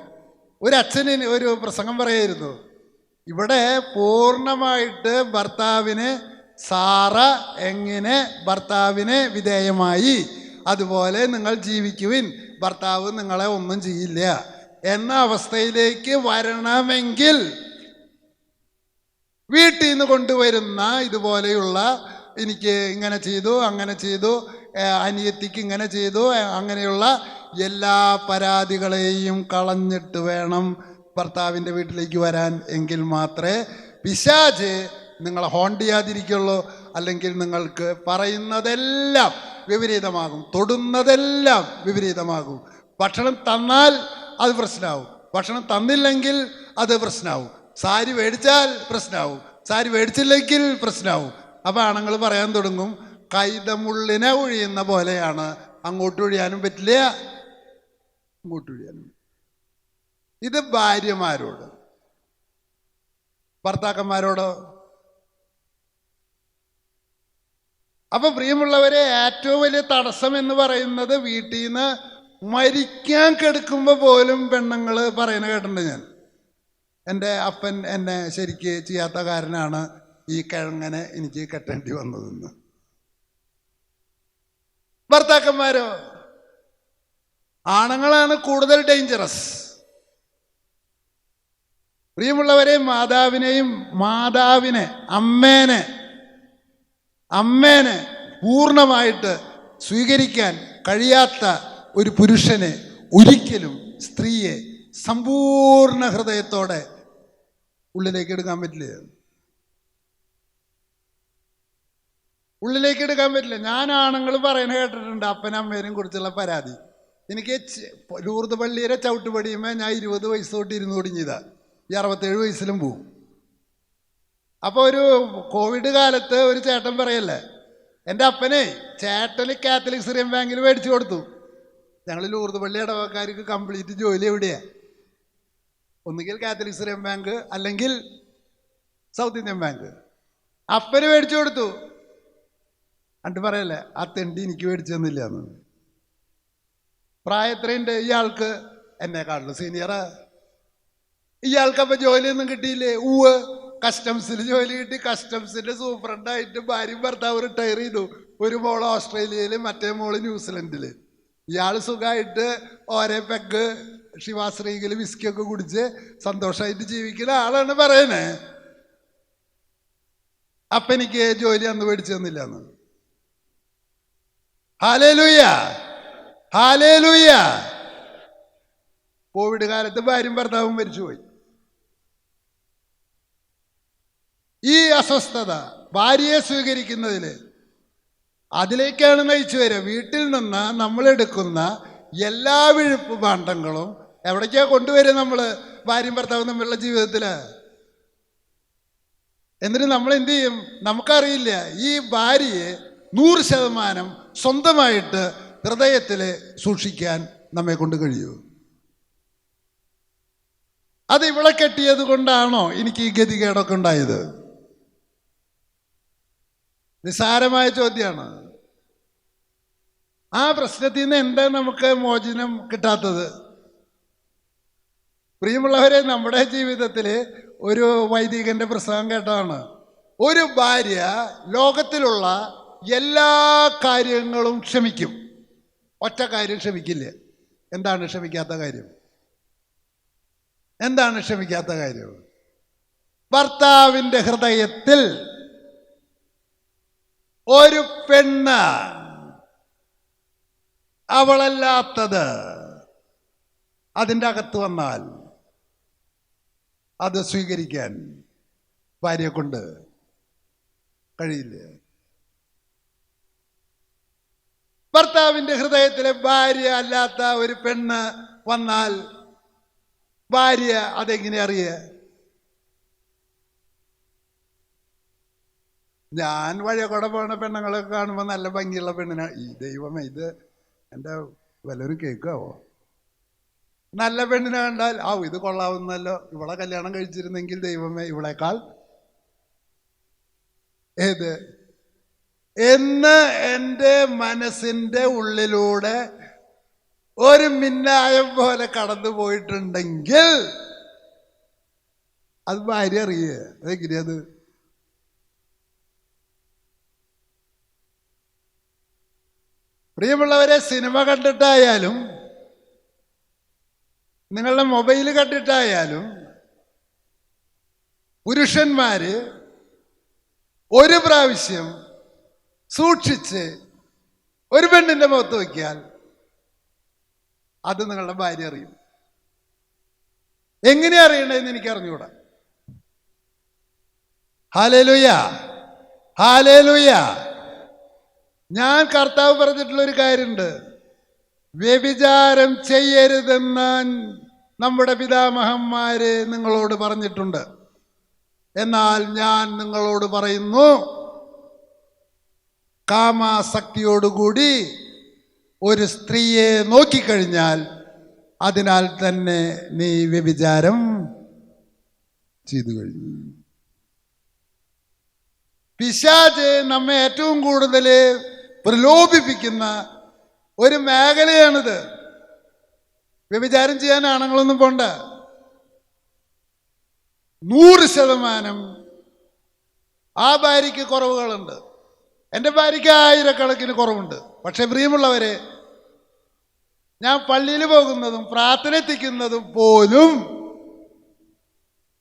ഒരു അച്ഛന് ഒരു പ്രസംഗം പറയായിരുന്നു. ഇവിടെ പൂർണ്ണമായിട്ട് ഭർത്താവിന് സാറ എങ്ങനെ ഭർത്താവിന് വിധേയമായി അതുപോലെ നിങ്ങൾ ജീവിക്കുവിൻ, ഭർത്താവ് നിങ്ങളെ ഒന്നും ചെയ്യില്ല എന്ന അവസ്ഥയിലേക്ക് വരണമെങ്കിൽ വീട്ടിൽ നിന്ന് കൊണ്ടുവരുന്ന ഇതുപോലെയുള്ള എനിക്ക് ഇങ്ങനെ ചെയ്തു, അങ്ങനെ ചെയ്തു, അനിയത്തിക്ക് ഇങ്ങനെ ചെയ്തു, അങ്ങനെയുള്ള എല്ലാ പരാതികളെയും കളഞ്ഞിട്ട് വേണം ഭർത്താവിൻ്റെ വീട്ടിലേക്ക് വരാൻ. എങ്കിൽ മാത്രമേ പിശാച് നിങ്ങളെ ഹോണ്ട് ചെയ്യാതിരിക്കുള്ളൂ. അല്ലെങ്കിൽ നിങ്ങൾക്ക് പറയുന്നതെല്ലാം വിപരീതമാകും, തൊടുന്നതെല്ലാം വിപരീതമാകും. ഭക്ഷണം തന്നാൽ അത് പ്രശ്നമാവും, ഭക്ഷണം തന്നില്ലെങ്കിൽ അത് പ്രശ്നമാവും. സാരി മേടിച്ചാൽ പ്രശ്നമാവും, സാരി മേടിച്ചില്ലെങ്കിൽ പ്രശ്നമാവും. അപ്പം ആണുങ്ങൾ പറയാൻ തുടങ്ങും, കൈതമുള്ളിനെ ഒഴിയുന്ന പോലെയാണ്, അങ്ങോട്ട് ഒഴിയാനും പറ്റില്ല, ഇങ്ങോട്ട് ഒഴിയാനും. ഇത് ഭാര്യമാരോട്. ഭർത്താക്കന്മാരോടോ? അപ്പൊ പ്രിയമുള്ളവരെ, ഏറ്റവും വലിയ തടസ്സം എന്ന് പറയുന്നത് വീട്ടിൽ നിന്ന് മരിക്കാൻ കിടക്കുമ്പോൾ പോലും പെണ്ണുങ്ങൾ പറയുന്ന കേട്ടിട്ടുണ്ട് ഞാൻ. എൻ്റെ അപ്പൻ എന്നെ ശരിക്ക് ചെയ്യാത്ത കാരനാണ് ഈ കിഴങ്ങനെ എനിക്ക് കെട്ടേണ്ടി വന്നതെന്ന്. ഭർത്താക്കന്മാരോ? ആണുങ്ങളാണ് കൂടുതൽ ഡേഞ്ചറസ്. പ്രിയമുള്ളവരെ, മാതാവിനെ അമ്മേനെ പൂർണ്ണമായിട്ട് സ്വീകരിക്കാൻ കഴിയാത്ത ഒരു പുരുഷനെ ഒരിക്കലും സ്ത്രീയെ സമ്പൂർണ്ണ ഹൃദയത്തോടെ ഉള്ളിലേക്ക് എടുക്കാൻ പറ്റില്ല. ഞാൻ ആണുങ്ങൾ പറയുന്നത് കേട്ടിട്ടുണ്ട്, അപ്പനമ്മേനെയും കുറിച്ചുള്ള പരാതി. എനിക്ക് ലൂർദ് പള്ളിയിലെ ചവിട്ടുപടിയുമ്പോൾ ഞാൻ 20 വയസ്സ് തൊട്ട് ഇരുന്ന് തുടങ്ങിയതാ, ഈ 67 വയസ്സിലും പോവും. അപ്പോൾ ഒരു കോവിഡ് കാലത്ത് ഒരു ചേട്ടൻ പറയല്ലേ, എൻ്റെ അപ്പനെ ചേട്ടന് കാത്തലിക് സിറിയൻ ബാങ്കിൽ മേടിച്ചു കൊടുത്തു. ഞങ്ങൾ ലൂർദ് പള്ളി ഇടവക്കാർക്ക് കംപ്ലീറ്റ് ജോലി എവിടെയാണ്? ഒന്നുകിൽ കാത്തലിക് സിറിയൻ ബാങ്ക്, അല്ലെങ്കിൽ സൗത്ത് ഇന്ത്യൻ ബാങ്ക്. അപ്പന് മേടിച്ചു കൊടുത്തു. എന്നിട്ട് പറയല്ലേ, ആ തെണ്ടി എനിക്ക് മേടിച്ചു തന്നില്ല എന്ന്. പ്രായത്രയുണ്ട് ഇയാൾക്ക്, എന്നെക്കാളും സീനിയറാ. ഇയാൾക്കപ്പോൾ ജോലിയൊന്നും കിട്ടിയില്ലേ? കസ്റ്റംസിൽ ജോലി കിട്ടി. കസ്റ്റംസിന്റെ സൂപ്രണ്ടായിട്ട് ഭാര്യയും ഭർത്താവ് റിട്ടയർ ചെയ്തു. ഒരു മോള് ഓസ്ട്രേലിയയിൽ, മറ്റേ മോള് ന്യൂസിലൻഡിൽ. ഇയാൾ സുഖമായിട്ട് ഓരോ പെഗ് ശിവാശ്രീയിൽ വിസ്കിയൊക്കെ കുടിച്ച് സന്തോഷമായിട്ട് ജീവിക്കുന്ന ആളാണ് പറയണേ. അപ്പം എനിക്ക് ജോലി അന്ന് മേടിച്ചു തന്നില്ല എന്ന്. Hallelujah, hallelujah. കോവിഡ് കാലത്ത് ഭാര്യയും ഭർത്താവും മരിച്ചുപോയി. ഈ അസ്വസ്ഥത ഭാര്യയെ സ്വീകരിക്കുന്നതിൽ അതിലേക്കാണ് നയിച്ചു വരിക. വീട്ടിൽ നിന്ന് നമ്മളെടുക്കുന്ന എല്ലാ വിഴുപ്പ് ഭാണ്ഡങ്ങളും എവിടേക്കാ കൊണ്ടുവരിക? നമ്മൾ ഭാര്യയും ഭർത്താവും തമ്മിലുള്ള ജീവിതത്തിൽ. എന്നിട്ട് നമ്മൾ എന്ത് ചെയ്യും? നമുക്കറിയില്ല. ഈ ഭാര്യയെ 100% സ്വന്തമായിട്ട് ഹൃദയത്തിൽ സൂക്ഷിക്കാൻ നമ്മെ കൊണ്ട് കഴിയൂ. അത് ഇവളെ കെട്ടിയത് കൊണ്ടാണോ എനിക്ക് ഈ ഗതികേടൊക്കെ ഉണ്ടായത്? നിസ്സാരമായ ചോദ്യമാണ്. ആ പ്രശ്നത്തിൽ നിന്ന് എന്താ നമുക്ക് മോചനം കിട്ടാത്തത്? പ്രിയമുള്ളവരെ, നമ്മുടെ ജീവിതത്തിൽ ഒരു വൈദികന്റെ പ്രസംഗം കേട്ടതാണ്. ഒരു ഭാര്യ ലോകത്തിലുള്ള എല്ലാ കാര്യങ്ങളും ക്ഷമിക്കും, ഒറ്റ കാര്യം ക്ഷമിക്കില്ല. എന്താണ് ക്ഷമിക്കാത്ത കാര്യം? ഭർത്താവിൻ്റെ ഹൃദയത്തിൽ ഒരു പെണ്ണ് അവളല്ലാത്തത് അതിൻ്റെ അകത്ത് വന്നാൽ അത് സ്വീകരിക്കാൻ ഭാര്യയെ കൊണ്ട് കഴിയില്ല. ഭർത്താവിൻ്റെ ഹൃദയത്തിലെ ഭാര്യ അല്ലാത്ത ഒരു പെണ്ണ് വന്നാൽ ഭാര്യ അതെങ്ങനെ അറിയുക? ഞാൻ വഴിയൊക്കെ പോണ പെണ്ണുങ്ങളൊക്കെ കാണുമ്പോൾ നല്ല ഭംഗിയുള്ള പെണ്ണിനാ, ഈ ദൈവമേ ഇത് എൻ്റെ വല്ലവരും കേൾക്കാവോ? നല്ല പെണ്ണിനെ കണ്ടാൽ ഇത് കൊള്ളാവുന്നല്ലോ, ഇവളെ കല്യാണം കഴിച്ചിരുന്നെങ്കിൽ ദൈവമേ ഇവളേക്കാൾ എന്ന് എൻ്റെ മനസ്സിൻ്റെ ഉള്ളിലൂടെ ഒരു മിന്നായം പോലെ കടന്നു പോയിട്ടുണ്ടെങ്കിൽ അത് ഭാര്യ അറിയുക. അതെങ്ങനെയത്? പ്രിയമുള്ളവരെ, സിനിമ കണ്ടിട്ടായാലും നിങ്ങളുടെ മൊബൈൽ കണ്ടിട്ടായാലും പുരുഷന്മാര് ഒരു പ്രാവശ്യം സൂക്ഷിച്ച് ഒരു പെണ്ണിന്റെ മുഖത്ത് വയ്ക്കിയാൽ അത് നിങ്ങളുടെ ഭാര്യ അറിയും. എങ്ങനെയാ അറിയണതെന്ന് എനിക്ക് അറിഞ്ഞുകൂടാ. Hallelujah, hallelujah. ഞാൻ കർത്താവ് പറഞ്ഞിട്ടുള്ള ഒരു കാര്യമുണ്ട്. വ്യഭിചാരം ചെയ്യരുതെന്ന് നമ്മുടെ പിതാമഹന്മാര് നിങ്ങളോട് പറഞ്ഞിട്ടുണ്ട്. എന്നാൽ ഞാൻ നിങ്ങളോട് പറയുന്നു, കാമാസക്തിയോടുകൂടി ഒരു സ്ത്രീയെ നോക്കിക്കഴിഞ്ഞാൽ അതിനാൽ തന്നെ നീ വ്യഭിചാരം ചെയ്തു കഴിഞ്ഞു. പിശാച് നമ്മെ ഏറ്റവും കൂടുതൽ പ്രലോഭിപ്പിക്കുന്ന ഒരു മേഖലയാണിത്. വ്യഭിചാരം ചെയ്യാൻ ആണുങ്ങളൊന്നും പോണ്ട. 100% ആ ഭാര്യയ്ക്ക് കുറവുകളുണ്ട്. എൻ്റെ ഭാര്യയ്ക്ക് ആയിരക്കണക്കിന് കുറവുണ്ട്. പക്ഷെ പ്രിയമുള്ളവരെ, ഞാൻ പള്ളിയിൽ പോകുന്നതും പ്രാർത്ഥന എത്തിക്കുന്നതും പോലും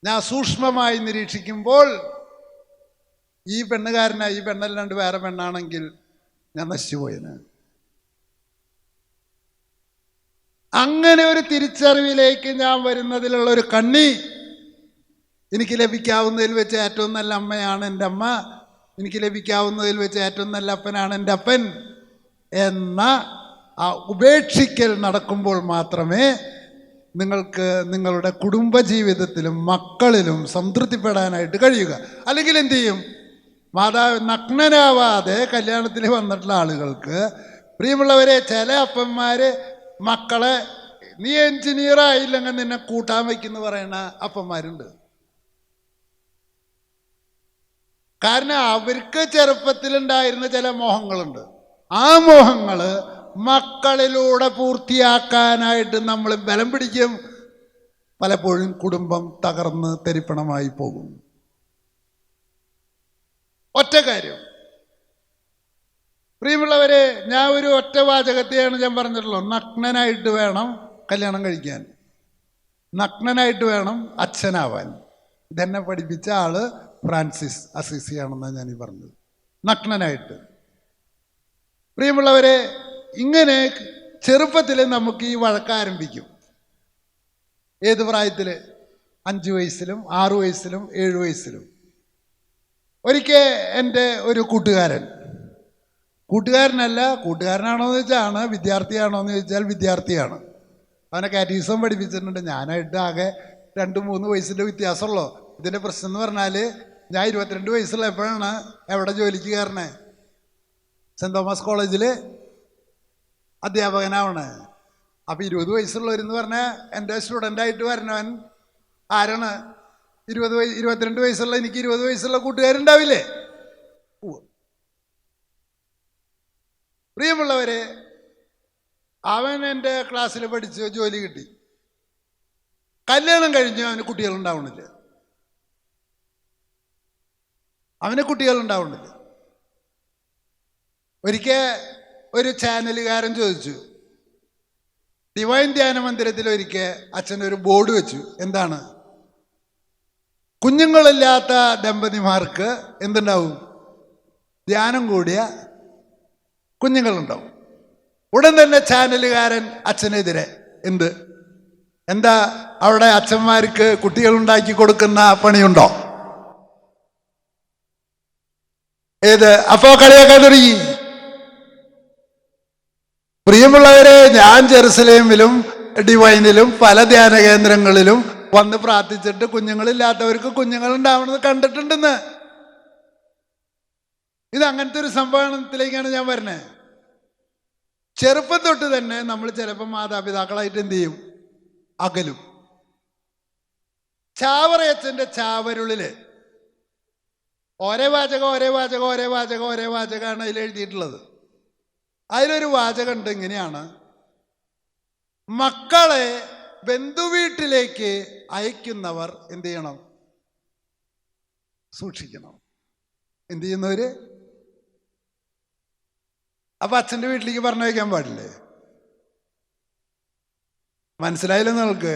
ഞാൻ സൂക്ഷ്മമായി നിരീക്ഷിക്കുമ്പോൾ ഈ പെണ്ണുകാരനായി ഈ പെണ്ണല്ലാണ്ട് വേറെ പെണ്ണാണെങ്കിൽ ഞാൻ നശിച്ചുപോയന്. അങ്ങനെ ഒരു തിരിച്ചറിവിലേക്ക് ഞാൻ വരുന്നതിലുള്ള ഒരു കണ്ണി, എനിക്ക് ലഭിക്കാവുന്നതിൽ വെച്ച് ഏറ്റവും നല്ല അമ്മയാണ് എൻ്റെ അമ്മ, എനിക്ക് ലഭിക്കാവുന്നതിൽ വെച്ച് ഏറ്റവും നല്ല അപ്പനാണ് എൻ്റെ അപ്പൻ എന്ന ആ ഉപേക്ഷിക്കൽ നടക്കുമ്പോൾ മാത്രമേ നിങ്ങൾക്ക് നിങ്ങളുടെ കുടുംബജീവിതത്തിലും മക്കളിലും സംതൃപ്തിപ്പെടാനായിട്ട് കഴിയുക. അല്ലെങ്കിൽ എന്തു ചെയ്യും? മാതാവ് നഗ്നനാവാതെ കല്യാണത്തിൽ വന്നിട്ടുള്ള ആളുകൾക്ക്, പ്രിയമുള്ളവരെ, ചില അപ്പന്മാര് മക്കളെ നീ എഞ്ചിനീയർ ആയില്ലെങ്കിൽ നിന്നെ കൂട്ടാൻ വയ്ക്കുന്നു പറയുന്ന അപ്പന്മാരുണ്ട്. കാരണം അവർക്ക് ചെറുപ്പത്തിലുണ്ടായിരുന്ന ചില മോഹങ്ങളുണ്ട്. ആ മോഹങ്ങള് മക്കളിലൂടെ പൂർത്തിയാക്കാനായിട്ട് നമ്മൾ ബലം പിടിക്കും. പലപ്പോഴും കുടുംബം തകർന്ന് തരിപ്പണമായി പോകും. ഒറ്റ കാര്യം, പ്രിയമുള്ളവരെ, ഞാൻ ഒരു ഒറ്റ വാചകത്തെയാണ് ഞാൻ പറഞ്ഞിട്ടുള്ളത്. നഗ്നനായിട്ട് വേണം കല്യാണം കഴിക്കാൻ, നഗ്നനായിട്ട് വേണം അച്ഛനാവാൻ. ഇതെന്നെ പഠിപ്പിച്ച ആള് ഫ്രാൻസിസ് അസീസിയാണെന്നാണ് ഞാൻ ഈ പറഞ്ഞത്. നഗ്നനായിട്ട്. പ്രിയമുള്ളവരെ, ഇങ്ങനെ ചെറുപ്പത്തിൽ നമുക്ക് ഈ വഴക്ക് ആരംഭിക്കും. ഏത് പ്രായത്തിൽ? 5 വയസ്സിലും 6 വയസ്സിലും 7 വയസ്സിലും. ഒരിക്കൽ എൻ്റെ ഒരു കൂട്ടുകാരനാണോ എന്ന് ചോദിച്ചാൽ വിദ്യാർത്ഥിയാണോ എന്ന് ചോദിച്ചാൽ വിദ്യാർത്ഥിയാണ്. അവനെ കാറ്റീസം പഠിപ്പിച്ചിട്ടുണ്ട്. ഞാനായിട്ട് ആകെ 2-3 വയസ്സിൻ്റെ വ്യത്യാസമുള്ളൂ. ഇതിൻ്റെ പ്രശ്നം എന്ന് പറഞ്ഞാൽ ഞാൻ 22 വയസ്സുള്ളപ്പോഴാണ് എവിടെ ജോലിക്ക് കയറണേ? സെൻറ് തോമസ് കോളേജിൽ അധ്യാപകനാവണേ. അപ്പം 20 വയസ്സുള്ളവരെന്ന് പറഞ്ഞാൽ എൻ്റെ സ്റ്റുഡൻ്റായിട്ട് വരണവൻ ആരാണ്? 22 വയസ്സുള്ള എനിക്ക് 20 വയസ്സുള്ള കൂട്ടുകാരുണ്ടാവില്ലേ? പ്രിയമുള്ളവരെ, അവൻ എൻ്റെ ക്ലാസ്സിൽ പഠിച്ച് ജോലി കിട്ടി. കല്യാണം കഴിഞ്ഞ് അവന് കുട്ടികളുണ്ടാവണില്ല. ഒരിക്കൽ ഒരു ചാനലുകാരൻ ചോദിച്ചു, ഡിവൈൻ ധ്യാന മന്ദിരത്തിൽ ഒരിക്കൽ അച്ഛനൊരു ബോർഡ് വെച്ചു. എന്താണ്? കുഞ്ഞുങ്ങളില്ലാത്ത ദമ്പതിമാർക്ക് എന്തുണ്ടാവും? ധ്യാനം കൂടിയ കുഞ്ഞുങ്ങളുണ്ടാവും. ഉടൻ തന്നെ ചാനലുകാരൻ അച്ഛനെതിരെ എന്താ അവിടെ അച്ഛന്മാർക്ക് കുട്ടികളുണ്ടാക്കി കൊടുക്കുന്ന പണിയുണ്ടോ? അപ്പോ കളിയാക്കാൻ തുടങ്ങി. പ്രിയമുള്ളവരെ, ഞാൻ ജെറുസലേമിലും ഡിവൈനിലും പല ധ്യാന കേന്ദ്രങ്ങളിലും വന്ന് പ്രാർത്ഥിച്ചിട്ട് കുഞ്ഞുങ്ങളില്ലാത്തവർക്ക് കുഞ്ഞുങ്ങൾ ഉണ്ടാവണമെന്ന് കണ്ടിട്ടുണ്ടെന്ന്. ഇത് അങ്ങനത്തെ ഒരു സംഭവത്തിലേക്കാണ് ഞാൻ വരുന്നത്. ചെറുപ്പം തൊട്ട് തന്നെ നമ്മൾ ചിലപ്പോൾ മാതാപിതാക്കളായിട്ട് എന്ത് ചെയ്യും? അകലും. ചാവറയച്ചൻ്റെ ചാവരുള്ളില് ഒരേ വാചകമാണ് അതിൽ എഴുതിയിട്ടുള്ളത്. അതിലൊരു വാചകം ഉണ്ട്, ഇങ്ങനെയാണ്: മക്കളെ ബന്ധുവീട്ടിലേക്ക് അയക്കുന്നവർ എന്ത് ചെയ്യണം? സൂക്ഷിക്കണം. എന്ത് ചെയ്യുന്നവര്? അപ്പൊ അച്ഛൻ്റെ വീട്ടിലേക്ക് പറഞ്ഞയക്കാൻ പാടില്ലേ? മനസ്സിലായില്ല നിങ്ങൾക്ക്?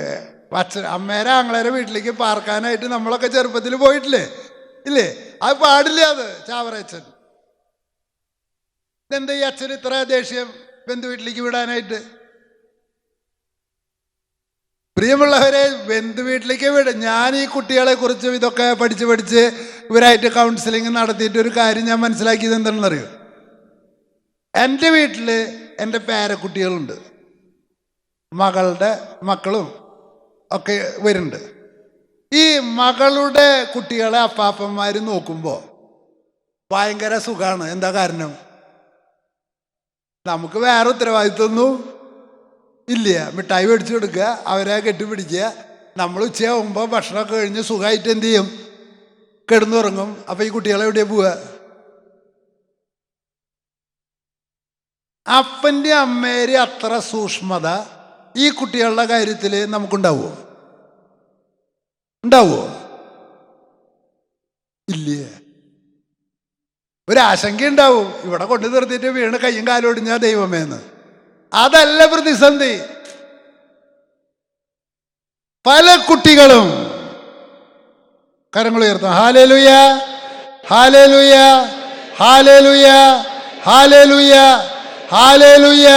അമ്മേരെ ആങ്ങളേരെ വീട്ടിലേക്ക് പാർക്കാനായിട്ട് നമ്മളൊക്കെ ചെറുപ്പത്തിൽ പോയിട്ടില്ലേ? ഇല്ലേ? അത് പാടില്ല. അത് ചാവറയച്ചൻ. ഇതെന്താ ഈ അച്ഛൻ ഇത്ര ദേഷ്യം ബന്ധു വീട്ടിലേക്ക് വിടാനായിട്ട്? പ്രിയമുള്ളവരെ, ബന്ധു വീട്ടിലേക്ക് വിടും. ഞാൻ ഈ കുട്ടികളെ കുറിച്ച് ഇതൊക്കെ പഠിച്ച് ഇവരായിട്ട് കൗൺസിലിംഗ് നടത്തിയിട്ട് ഒരു കാര്യം ഞാൻ മനസ്സിലാക്കിയത് എന്താണെന്നറിയോ? എൻ്റെ വീട്ടിൽ എൻ്റെ പേരക്കുട്ടികളുണ്ട്, മകളുടെ മക്കളും ഒക്കെ വരുന്നുണ്ട്. ഈ മകളുടെ കുട്ടികളെ അപ്പാപ്പന്മാർ നോക്കുമ്പോൾ ഭയങ്കര സുഖമാണ്. എന്താ കാരണം? നമുക്ക് വേറെ ഉത്തരവാദിത്വമൊന്നും ഇല്ല. മിഠായി മേടിച്ചു കൊടുക്കുക, അവരെ കെട്ടിപ്പിടിക്കുക. നമ്മൾ ഉച്ചയാകുമ്പോൾ ഭക്ഷണമൊക്കെ കഴിഞ്ഞ് സുഖമായിട്ട് എന്ത് ചെയ്യും? കിടന്നുറങ്ങും. അപ്പം ഈ കുട്ടികളെ എവിടെയാണ് പോവുക? അപ്പൻ്റെ അമ്മേര് അത്ര സൂക്ഷ്മത ഈ കുട്ടികളുടെ കാര്യത്തിൽ നമുക്കുണ്ടാവുമോ? ഇല്ല. ഒരാശങ്ക ഉണ്ടാവും, ഇവിടെ കൊണ്ടു നിർത്തിയിട്ട് വീണ് കയ്യും കാലും ഒടിഞ്ഞാൽ ദൈവമേന്ന്. അതല്ല പ്രതിസന്ധി. പല കുട്ടികളും കരങ്ങൾ ഉയർത്തും. ഹല്ലേലൂയ, ഹല്ലേലൂയ, ഹല്ലേലൂയ, ഹല്ലേലൂയ, ഹല്ലേലൂയ.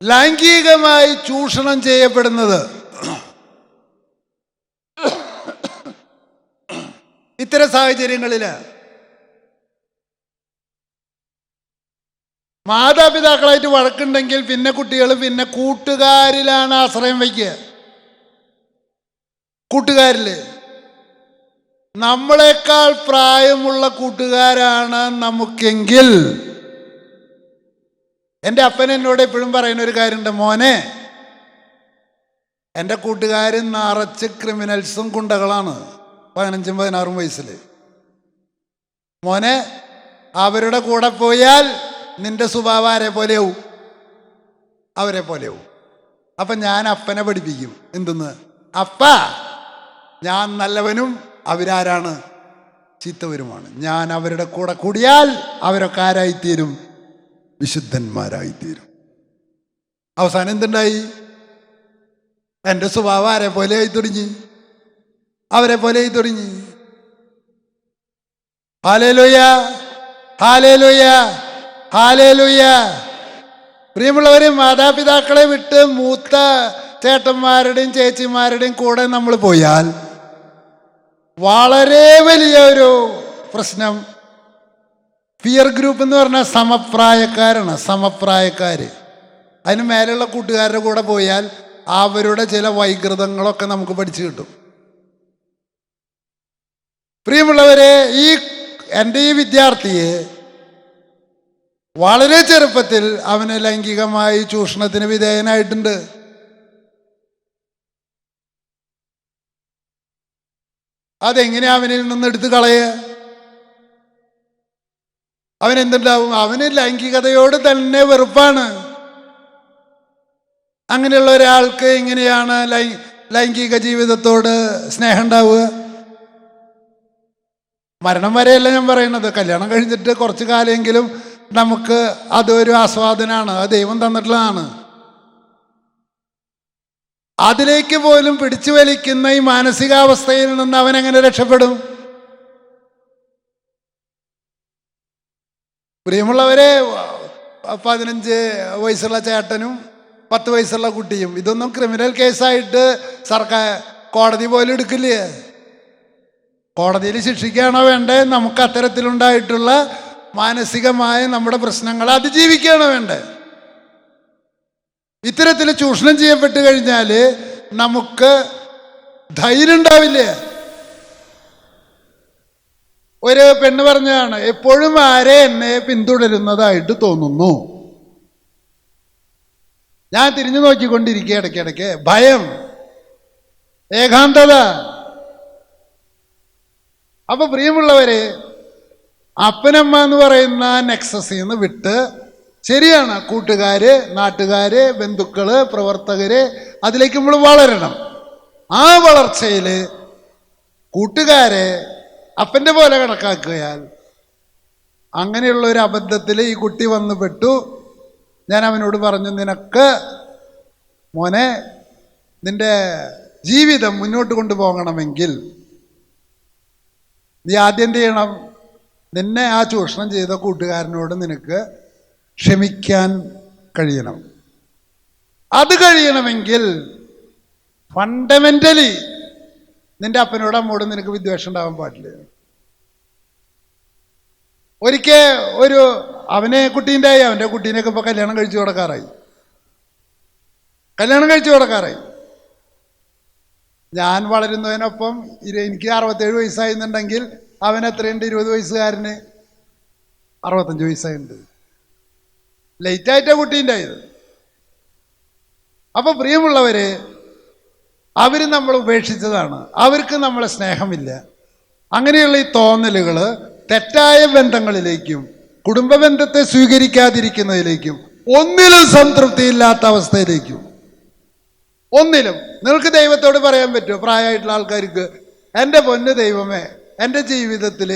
ലൈംഗികമായി ചൂഷണം ചെയ്യപ്പെടുന്നത് ഇത്തരം സാഹചര്യങ്ങളില് മാതാപിതാക്കളായിട്ട് വഴക്കുണ്ടെങ്കിൽ പിന്നെ കുട്ടികൾ പിന്നെ കൂട്ടുകാരിലാണ് ആശ്രയം വയ്ക്കുക. കൂട്ടുകാരില് നമ്മളെക്കാൾ പ്രായമുള്ള കൂട്ടുകാരാണ് നമുക്കെങ്കിൽ, എൻ്റെ അപ്പൻ എന്നോട് എപ്പോഴും പറയുന്ന ഒരു കാര്യമുണ്ട്, മോനെ, എൻ്റെ കൂട്ടുകാരൻ നിറച്ച് ക്രിമിനൽസും ഗുണ്ടകളാണ്, 15-16 വയസ്സിൽ. മോനെ, അവരുടെ കൂടെ പോയാൽ നിന്റെ സ്വഭാവം അവരെ പോലെയാവും. അപ്പം ഞാൻ അപ്പനെ പഠിപ്പിക്കും. എന്തെന്ന്? അപ്പ, ഞാൻ നല്ലവനും അവരാരാണ്? ചീത്തവരുമാണ്. ഞാൻ അവരുടെ കൂടെ കൂടിയാൽ അവരൊക്കെ ആരായിത്തീരും? വിശുദ്ധന്മാരായിത്തീരും. അവസാനം എന്തുണ്ടായി? എൻ്റെ സ്വഭാവം അവരെ പോലെ ആയി തുടങ്ങി. ഹല്ലേലൂയ, ഹല്ലേലൂയ, ഹല്ലേലൂയ. പ്രിയമുള്ളവരെ, മാതാപിതാക്കളെ വിട്ട് മൂത്ത ചേട്ടന്മാരുടെയും ചേച്ചിമാരുടെയും കൂടെ നമ്മൾ പോയാൽ വളരെ വലിയ ഒരു പ്രശ്നം. പിയർ ഗ്രൂപ്പ് എന്ന് പറഞ്ഞാൽ സമപ്രായക്കാര്. അതിന് മേലെയുള്ള കൂട്ടുകാരുടെ കൂടെ പോയാൽ അവരുടെ ചില വൈകൃതങ്ങളൊക്കെ നമുക്ക് പഠിച്ചു കിട്ടും. പ്രിയമുള്ളവരെ, എൻ്റെ ഈ വിദ്യാർത്ഥിയെ വളരെ ചെറുപ്പത്തിൽ അവന് ലൈംഗികമായി ചൂഷണത്തിന് വിധേയനായിട്ടുണ്ട്. അതെങ്ങനെ അവനിൽ നിന്ന് എടുത്തു കളയുക? അവനെന്തുണ്ടാവും? അവന് ലൈംഗികതയോട് തന്നെ വെറുപ്പാണ്. അങ്ങനെയുള്ള ഒരാൾക്ക് എങ്ങനെയാണ് ലൈംഗിക ജീവിതത്തോട് സ്നേഹം ഉണ്ടാവുക? മരണം വരെയല്ല ഞാൻ പറയുന്നത്, കല്യാണം കഴിഞ്ഞിട്ട് കുറച്ച് കാലമെങ്കിലും നമുക്ക് അതൊരു ആസ്വാദനമാണ്, അത് ദൈവം തന്നിട്ടുള്ളതാണ്. അതിലേക്ക് പോലും പിടിച്ചു വലിക്കുന്ന ഈ മാനസികാവസ്ഥയിൽ നിന്ന് അവൻ എങ്ങനെ രക്ഷപ്പെടും? പ്രിയമുള്ളവരെ, 15 വയസ്സുള്ള ചേട്ടനും 10 വയസ്സുള്ള കുട്ടിയും, ഇതൊന്നും ക്രിമിനൽ കേസായിട്ട് സർക്കാർ കോടതി പോലും എടുക്കില്ലേ? കോടതിയിൽ ശിക്ഷിക്കുകയാണോ വേണ്ടേ? നമുക്ക് അത്തരത്തിലുണ്ടായിട്ടുള്ള മാനസികമായ നമ്മുടെ പ്രശ്നങ്ങൾ അതിജീവിക്കുകയാണോ വേണ്ടേ? ഇത്തരത്തിൽ ചൂഷണം ചെയ്യപ്പെട്ട് കഴിഞ്ഞാൽ നമുക്ക് ധൈര്യം ഉണ്ടാവില്ലേ? ഒരു പെണ്ണ് പറഞ്ഞതാണ്, എപ്പോഴും ആരെ എന്നെ പിന്തുടരുന്നതായിട്ട് തോന്നുന്നു. ഞാൻ തിരിഞ്ഞു നോക്കിക്കൊണ്ടിരിക്കുക, ഇടയ്ക്കിടയ്ക്ക് ഭയം, ഏകാന്തത. അപ്പൊ പ്രിയമുള്ളവരെ, അപ്പനമ്മ എന്ന് പറയുന്ന നെക്സസിൽ നിന്ന് വിട്ട്, ശരിയാണ്, കൂട്ടുകാര്, നാട്ടുകാര്, ബന്ധുക്കള്, പ്രവർത്തകര്, അതിലേക്ക് നമ്മൾ വളരണം. ആ വളർച്ചയിൽ കൂട്ടുകാരെ അപ്പൻ്റെ പോലെ കണക്കാക്കിയാൽ, അങ്ങനെയുള്ള ഒരു അബദ്ധത്തിൽ ഈ കുട്ടി വന്നു പെട്ടു. ഞാൻ അവനോട് പറഞ്ഞു, നിനക്ക് മോനെ, നിന്റെ ജീവിതം മുന്നോട്ട് കൊണ്ടുപോകണമെങ്കിൽ നീ ആദ്യം എന്ത് ചെയ്യണം? നിന്നെ ആ ചൂഷണം ചെയ്ത കൂട്ടുകാരനോട് നിനക്ക് ക്ഷമിക്കാൻ കഴിയണം. അത് കഴിയണമെങ്കിൽ ഫണ്ടമെന്റലി നിന്റെ അപ്പനോടും അമ്മോടും നിനക്ക് വിദ്വേഷം ഉണ്ടാവാൻ പാടില്ല. ഒരിക്കൽ അവനെ കുട്ടീൻ്റെയായി, അവൻ്റെ കുട്ടീനെയൊക്കെ ഇപ്പോൾ കല്യാണം കഴിച്ചു കൊടുക്കാറായി. ഞാൻ വളരുന്നതിനൊപ്പം എനിക്ക് 67 വയസ്സായിരുന്നുണ്ടെങ്കിൽ അവൻ എത്രയുണ്ട്? 20 വയസ്സുകാരന് 65 വയസ്സായിട്ടുണ്ട്. ലേറ്റായിട്ടാണ് കുട്ടീൻ്റെ ഇത്. അപ്പൊ പ്രിയമുള്ളവര്, അവര് നമ്മൾ ഉപേക്ഷിച്ചതാണ്, അവർക്ക് നമ്മളെ സ്നേഹമില്ല. അങ്ങനെയുള്ള ഈ തോന്നലുകൾ തെറ്റായ ബന്ധങ്ങളിലേക്കും കുടുംബ ബന്ധത്തെ സ്വീകരിക്കാതിരിക്കുന്നതിലേക്കും ഒന്നിലും സംതൃപ്തിയില്ലാത്ത അവസ്ഥയിലേക്കും ഒന്നിലും നിങ്ങൾക്ക് ദൈവത്തോട് പറയാൻ പറ്റുമോ? പ്രായമായിട്ടുള്ള ആൾക്കാർക്ക്, എൻ്റെ പൊന്ന് ദൈവമേ, എൻ്റെ ജീവിതത്തിൽ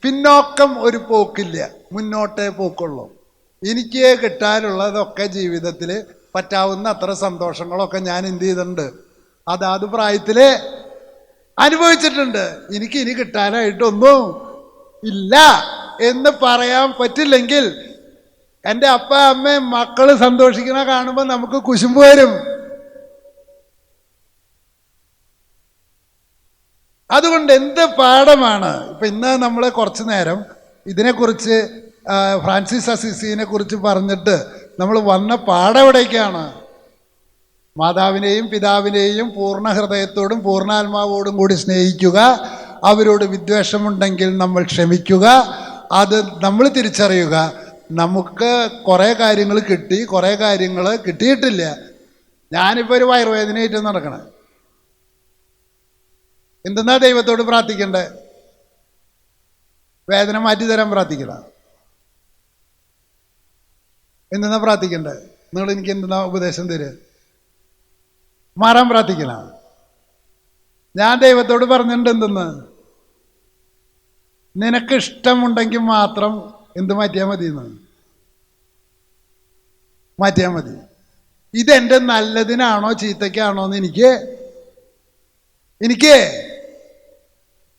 പിന്നോക്കം ഒരു പോക്കില്ല, മുന്നോട്ടേ പോക്കുള്ളൂ. എനിക്ക് കിട്ടാനുള്ളതൊക്കെ ജീവിതത്തിൽ പറ്റാവുന്ന അത്ര സന്തോഷങ്ങളൊക്കെ ഞാൻ എന്ത് ചെയ്തിട്ടുണ്ട്, അതാത് പ്രായത്തിൽ അനുഭവിച്ചിട്ടുണ്ട്. എനിക്ക് ഇനി കിട്ടാനായിട്ടൊന്നും ഇല്ല എന്ന് പറയാൻ പറ്റില്ലെങ്കിൽ എൻ്റെ അപ്പ അമ്മയും മക്കള് സന്തോഷിക്കണ കാണുമ്പോൾ നമുക്ക് കുശുമ്പ് വരും. അതുകൊണ്ട് എന്ത് പാഠമാണ് ഇപ്പൊ ഇന്ന് നമ്മൾ കുറച്ചു നേരം ഇതിനെക്കുറിച്ച് ഫ്രാൻസിസ് അസീസിനെ കുറിച്ച് പറഞ്ഞിട്ട് നമ്മൾ വന്ന പാഠം എവിടേക്കാണ്? മാതാവിനെയും പിതാവിനെയും പൂർണ്ണ ഹൃദയത്തോടും പൂർണ്ണാത്മാവോടും കൂടി സ്നേഹിക്കുക, അവരോട് വിദ്വേഷമുണ്ടെങ്കിൽ നമ്മൾ ക്ഷമിക്കുക, അത് നമ്മൾ തിരിച്ചറിയുക. നമുക്ക് കുറേ കാര്യങ്ങൾ കിട്ടി, കുറേ കാര്യങ്ങൾ കിട്ടിയിട്ടില്ല. ഞാനിപ്പോൾ ഒരു വയറുവേദനയായിട്ട് നടക്കണേ. എന്തെന്നാ ദൈവത്തോട് പ്രാർത്ഥിക്കണ്ടേ? വേദന മാറ്റി തരാൻ പ്രാർത്ഥിക്കണം. എന്തെന്നാ പ്രാർത്ഥിക്കണ്ടേ? നിങ്ങൾ എനിക്ക് എന്തെന്നാ ഉപദേശം തരുക? മാറാൻ പ്രാർത്ഥിക്കണം. ഞാൻ ദൈവത്തോട് പറഞ്ഞിട്ടുണ്ട് എന്തെന്ന്, നിനക്ക് ഇഷ്ടമുണ്ടെങ്കിൽ മാത്രം എന്ത് മാറ്റിയാൽ മതി എന്ന് മാറ്റിയാൽ മതി. ഇതെൻ്റെ നല്ലതിനാണോ ചീത്തയ്ക്കാണോ എന്ന് എനിക്ക്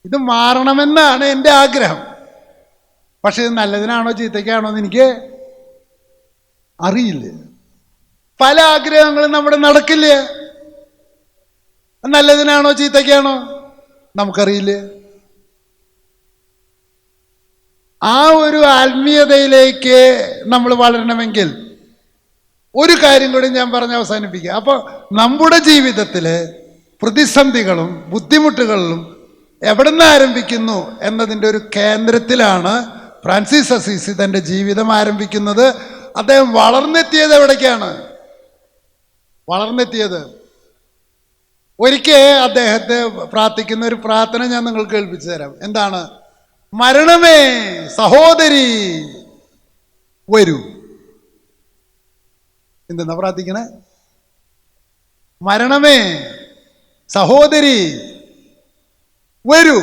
ഇത് മാറണമെന്നാണ് എൻ്റെ ആഗ്രഹം. പക്ഷെ ഇത് നല്ലതിനാണോ ചീത്തയ്ക്കാണോ എന്ന് എനിക്ക് അറിയില്ല. പല ആഗ്രഹങ്ങളും നമ്മുടെ നടക്കില്ല. നല്ലതിനാണോ ചീത്തയ്ക്കാണോ നമുക്കറിയില്ല. ആ ഒരു ആത്മീയതയിലേക്ക് നമ്മൾ വളരണമെങ്കിൽ ഒരു കാര്യം കൂടി ഞാൻ പറഞ്ഞ് അവസാനിപ്പിക്കുക. അപ്പോൾ നമ്മുടെ ജീവിതത്തില് പ്രതിസന്ധികളും ബുദ്ധിമുട്ടുകളിലും എവിടെ നിന്ന് ആരംഭിക്കുന്നു എന്നതിൻ്റെ ഒരു കേന്ദ്രത്തിലാണ് ഫ്രാൻസിസ് അസീസി തൻ്റെ ജീവിതം ആരംഭിക്കുന്നത്. അദ്ദേഹം വളർന്നെത്തിയത് എവിടേക്കാണ്? വളർന്നെത്തിയത് ഒരിക്കൽ അദ്ദേഹത്തെ പ്രാർത്ഥിക്കുന്ന ഒരു പ്രാർത്ഥന ഞാൻ നിങ്ങൾക്ക് കേൾപ്പിച്ചു തരാം. എന്താണ്? മരണമേ സഹോദരി വരൂ. എന്തെന്നാ പ്രാർത്ഥിക്കണേ? മരണമേ സഹോദരി വരൂ.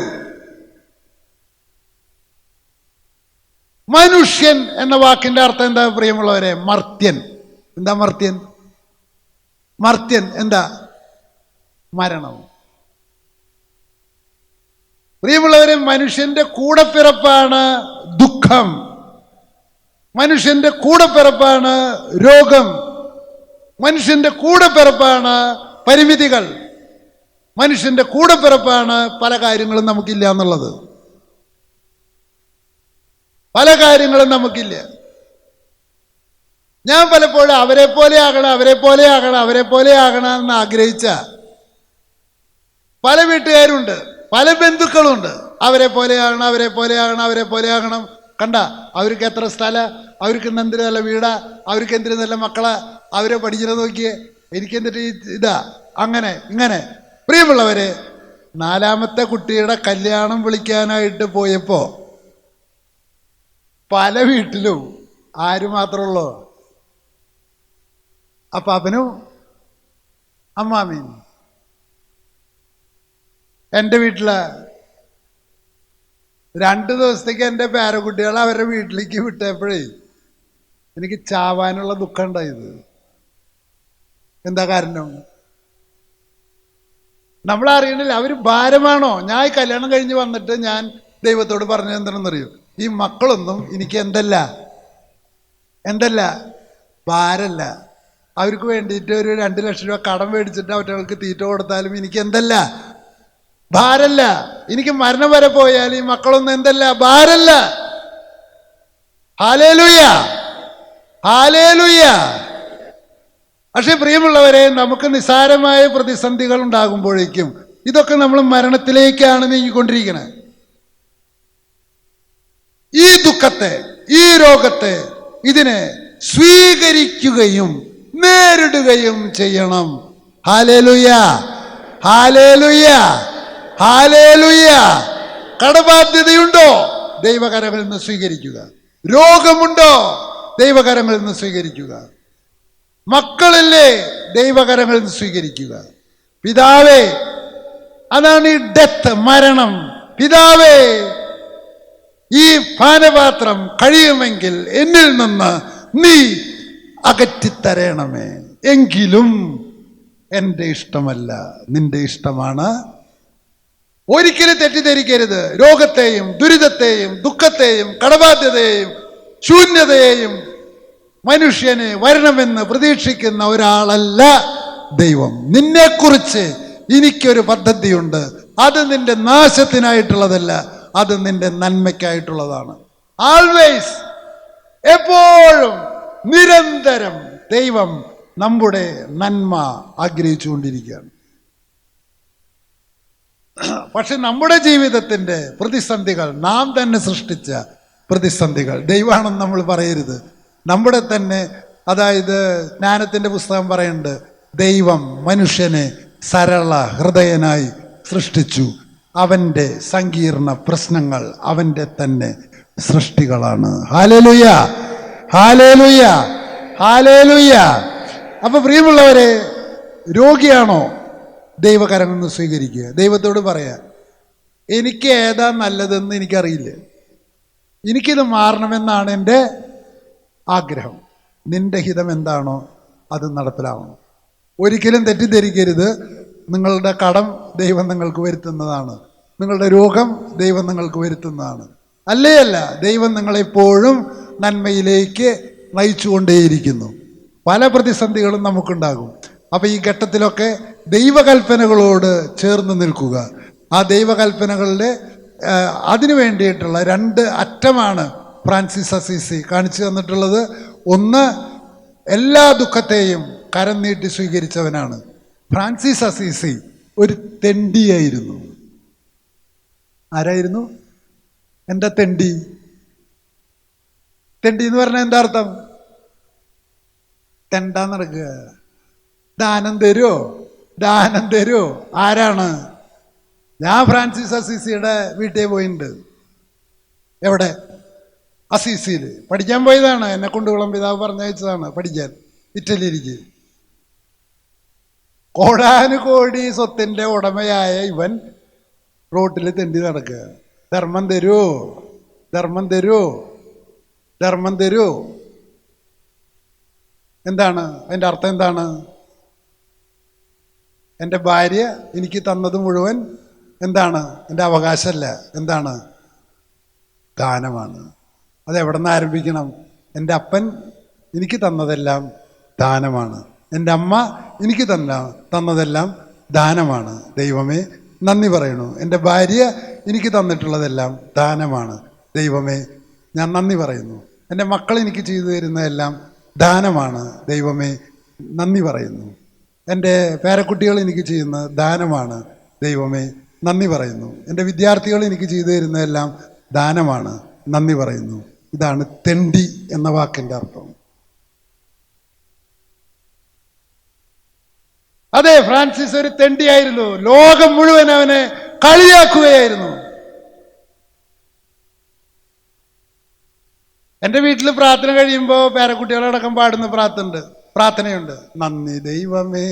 മനുഷ്യൻ എന്ന വാക്കിന്റെ അർത്ഥം എന്താ പ്രിയമുള്ളവരെ? മർത്യൻ. എന്താ മർത്യൻ? മർത്യൻ എന്താ? മരണം. പ്രിയമുള്ളവരെ, മനുഷ്യന്റെ കൂടപ്പിറപ്പാണ് ദുഃഖം, മനുഷ്യന്റെ കൂടപ്പിറപ്പാണ് രോഗം, മനുഷ്യന്റെ കൂടപ്പിറപ്പാണ് പരിമിതികൾ, മനുഷ്യന്റെ കൂടപ്പിറപ്പാണ് പല കാര്യങ്ങളും നമുക്കില്ല എന്നുള്ളത്. പല കാര്യങ്ങളും നമുക്കില്ല. ഞാൻ പലപ്പോഴും അവരെ പോലെ ആകണം എന്ന് ആഗ്രഹിച്ച പല വീട്ടുകാരുണ്ട്, പല ബന്ധുക്കളുണ്ട്. അവരെ പോലെ ആകണം. കണ്ട, അവർക്ക് എത്ര സ്ഥലം, അവർക്ക് എന്തിനു നല്ല വീടാ, അവർക്ക് എന്തിനു നല്ല മക്കളാ, അവരെ പഠിക്കുന്നത് നോക്കിയേ, എനിക്കെന്തിട്ട് ഇതാ, അങ്ങനെ ഇങ്ങനെ. പ്രിയമുള്ളവരെ, 4ാമത്തെ കുട്ടിയുടെ കല്യാണം വിളിക്കാനായിട്ട് പോയപ്പോ പല വീട്ടിലും ആര് മാത്രമുള്ളൂ? അപ്പാപ്പനും അമ്മാമയും. എൻ്റെ വീട്ടില് 2 ദിവസത്തേക്ക് എൻ്റെ പേരക്കുട്ടികളെ അവരുടെ വീട്ടിലേക്ക് വിട്ടപ്പോഴേ എനിക്ക് ചാവാനുള്ള ദുഃഖം ഉണ്ടായത്. എന്താ കാരണം? നമ്മളറിയണില്ല അവർ ഭാരമാണോ. ഞാൻ കല്യാണം കഴിഞ്ഞ് വന്നിട്ട് ഞാൻ ദൈവത്തോട് പറഞ്ഞത് എന്താണെന്നറിയോ? ഈ മക്കളൊന്നും എനിക്ക് എന്തല്ല ഭാരല്ല. അവർക്ക് വേണ്ടിയിട്ട് ഒരു 2 ലക്ഷം രൂപ കടം മേടിച്ചിട്ട് അവറ്റകൾക്ക് തീറ്റ കൊടുത്താലും എനിക്ക് എന്തല്ല ഭാരല്ല. എനിക്ക് മരണം വരെ പോയാൽ ഈ മക്കളൊന്നും എന്തല്ല ഭാരല്ല. Hallelujah, hallelujah. പക്ഷെ പ്രിയമുള്ളവരെ, നമുക്ക് നിസ്സാരമായ പ്രതിസന്ധികൾ ഉണ്ടാകുമ്പോഴേക്കും ഇതൊക്കെ നമ്മൾ മരണത്തിലേക്കാണ് നീങ്ങിക്കൊണ്ടിരിക്കുന്നത്. ഈ ദുഃഖത്തെ, ഈ രോഗത്തെ, ഇതിനെ സ്വീകരിക്കുകയും നേരിടുകയും ചെയ്യണം. ഹല്ലേലൂയ, ഹല്ലേലൂയ, ഹല്ലേലൂയ. കടബാധ്യതയുണ്ടോ? ദൈവകരങ്ങളിൽ നിന്ന് സ്വീകരിക്കുക. രോഗമുണ്ടോ? ദൈവകരങ്ങളിൽ നിന്ന് സ്വീകരിക്കുക. മക്കളില്ലേ? ദൈവകരങ്ങളിൽ നിന്ന് സ്വീകരിക്കുക. പിതാവേ, അതാണ് ഈ ഡെത്ത്, മരണം. പിതാവേ, ഈ പാനപാത്രം കഴിയുമെങ്കിൽ എന്നിൽ നിന്ന് നീ അകറ്റിത്തരണമേ, എങ്കിലും എൻ്റെ ഇഷ്ടമല്ല നിന്റെ ഇഷ്ടമാണ്. ഒരിക്കലും തെറ്റിദ്ധരിക്കരുത്. രോഗത്തെയും ദുരിതത്തെയും ദുഃഖത്തെയും കടബാധ്യതയെയും ശൂന്യതയെയും മനുഷ്യന് വരണമെന്ന് പ്രതീക്ഷിക്കുന്ന ഒരാളല്ല ദൈവം. നിന്നെക്കുറിച്ച് എനിക്കൊരു പദ്ധതിയുണ്ട്. അത് നിന്റെ നാശത്തിനായിട്ടുള്ളതല്ല, അത് നിന്റെ നന്മയ്ക്കായിട്ടുള്ളതാണ്. ആൾവേസ്, എപ്പോഴും, നിരന്തരം ദൈവം നമ്മുടെ നന്മ ആഗ്രഹിച്ചുകൊണ്ടിരിക്കുകയാണ്. പക്ഷെ നമ്മുടെ ജീവിതത്തിൻ്റെ പ്രതിസന്ധികൾ നാം തന്നെ സൃഷ്ടിച്ച പ്രതിസന്ധികൾ, ദൈവമാണെന്ന് നമ്മൾ പറയരുത്. നമ്മുടെ തന്നെ, അതായത് ജ്ഞാനത്തിൻ്റെ പുസ്തകം പറയുന്നുണ്ട്, ദൈവം മനുഷ്യനെ സരള ഹൃദയനായി സൃഷ്ടിച്ചു. അവൻ്റെ സങ്കീർണ പ്രശ്നങ്ങൾ അവൻ്റെ തന്നെ സൃഷ്ടികളാണ്. ഹല്ലേലൂയ, ഹല്ലേലൂയ, ഹല്ലേലൂയ. അപ്പൊ പ്രിയമുള്ളവരെ, രോഗിയാണോ? ദൈവകരങ്ങളിൽ നിന്ന് സ്വീകരിക്കുക. ദൈവത്തോട് പറയാ, എനിക്ക് ഏതാ നല്ലതെന്ന് എനിക്കറിയില്ല, എനിക്കിത് മാറണമെന്നാണ് എൻ്റെ ആഗ്രഹം. നിന്റെ ഹിതം എന്താണോ അത് നടപ്പിലാവണം. ഒരിക്കലും തെറ്റിദ്ധരിക്കരുത്. നിങ്ങളുടെ കടം ദൈവം നിങ്ങൾക്ക് വരുത്തുന്നതാണ്, നിങ്ങളുടെ രോഗം ദൈവം നിങ്ങൾക്ക് വരുത്തുന്നതാണ്. അല്ല, ദൈവം നിങ്ങളെപ്പോഴും നന്മയിലേക്ക് നയിച്ചുകൊണ്ടേയിരിക്കുന്നു. പല പ്രതിസന്ധികളും നമുക്കുണ്ടാകും. അപ്പം ഈ ഘട്ടത്തിലൊക്കെ ദൈവകൽപ്പനകളോട് ചേർന്ന് നിൽക്കുക. ആ ദൈവകൽപ്പനകളുടെ അതിനു വേണ്ടിയിട്ടുള്ള 2 അറ്റമാണ് ഫ്രാൻസിസ് അസീസി കാണിച്ചു തന്നിട്ടുള്ളത്. ഒന്ന്, എല്ലാ ദുഃഖത്തെയും കരം നീട്ടി സ്വീകരിച്ചവനാണ്. ഫ്രാൻസിസ് അസീസി ഒരു തെണ്ടിയായിരുന്നു. ആരായിരുന്നു? എന്താ തെണ്ടി? തെണ്ടി എന്ന് പറഞ്ഞാൽ എന്താ അർത്ഥം? തെണ്ടാൻ നടക്കുക. ദാനം തരുമോ? ആരാണ്? ഞാൻ ഫ്രാൻസിസ് അസീസിയുടെ വീട്ടിൽ പോയിട്ടുണ്ട്. എവിടെ? അസീസിയിൽ പഠിക്കാൻ പോയതാണ്. എന്നെ കൊണ്ടുകുളം പിതാവ് പറഞ്ഞയച്ചതാണ് പഠിക്കാൻ, ഇറ്റലിയിലേക്ക്. കോടാനുകോടി സ്വത്തിൻ്റെ ഉടമയായ ഇവൻ റോട്ടിൽ തെണ്ടി നടക്കുക. ധർമ്മം തരുമോ? എന്താണ് അതിൻ്റെ അർത്ഥം? എന്താണ്? എൻ്റെ ഭാര്യ എനിക്ക് തന്നത് മുഴുവൻ എന്താണ്? എൻ്റെ അവകാശമല്ല. എന്താണ്? ദാനമാണ്. അതെവിടെ നിന്ന് ആരംഭിക്കണം? എൻ്റെ അപ്പൻ എനിക്ക് തന്നതെല്ലാം ദാനമാണ്. എൻ്റെ അമ്മ എനിക്ക് തന്നതെല്ലാം ദാനമാണ്. ദൈവമേ നന്ദി പറയണു. എൻ്റെ ഭാര്യ എനിക്ക് തന്നിട്ടുള്ളതെല്ലാം ദാനമാണ്. ദൈവമേ ഞാൻ നന്ദി പറയുന്നു. എൻ്റെ മക്കൾ എനിക്ക് ചെയ്തു തരുന്നതെല്ലാം ദാനമാണ്. ദൈവമേ നന്ദി പറയുന്നു. എൻ്റെ പേരക്കുട്ടികൾ എനിക്ക് ചെയ്യുന്ന ദാനമാണ്. ദൈവമേ നന്ദി പറയുന്നു. എൻ്റെ വിദ്യാർത്ഥികൾ എനിക്ക് ചെയ്തു തരുന്നതെല്ലാം ദാനമാണ്. നന്ദി പറയുന്നു. ഇതാണ് തെണ്ടി എന്ന വാക്കിൻ്റെ അർത്ഥം. അതെ, ഫ്രാൻസിസ് ഒരു തെണ്ടിയായിരുന്നു. ലോകം മുഴുവൻ അവനെ കളിയാക്കുകയായിരുന്നു. എൻ്റെ വീട്ടിൽ പ്രാർത്ഥന കഴിയുമ്പോൾ പേരക്കുട്ടികളടക്കം പാടുന്ന പ്രാർത്ഥനയുണ്ട്. നന്ദി ദൈവമേ,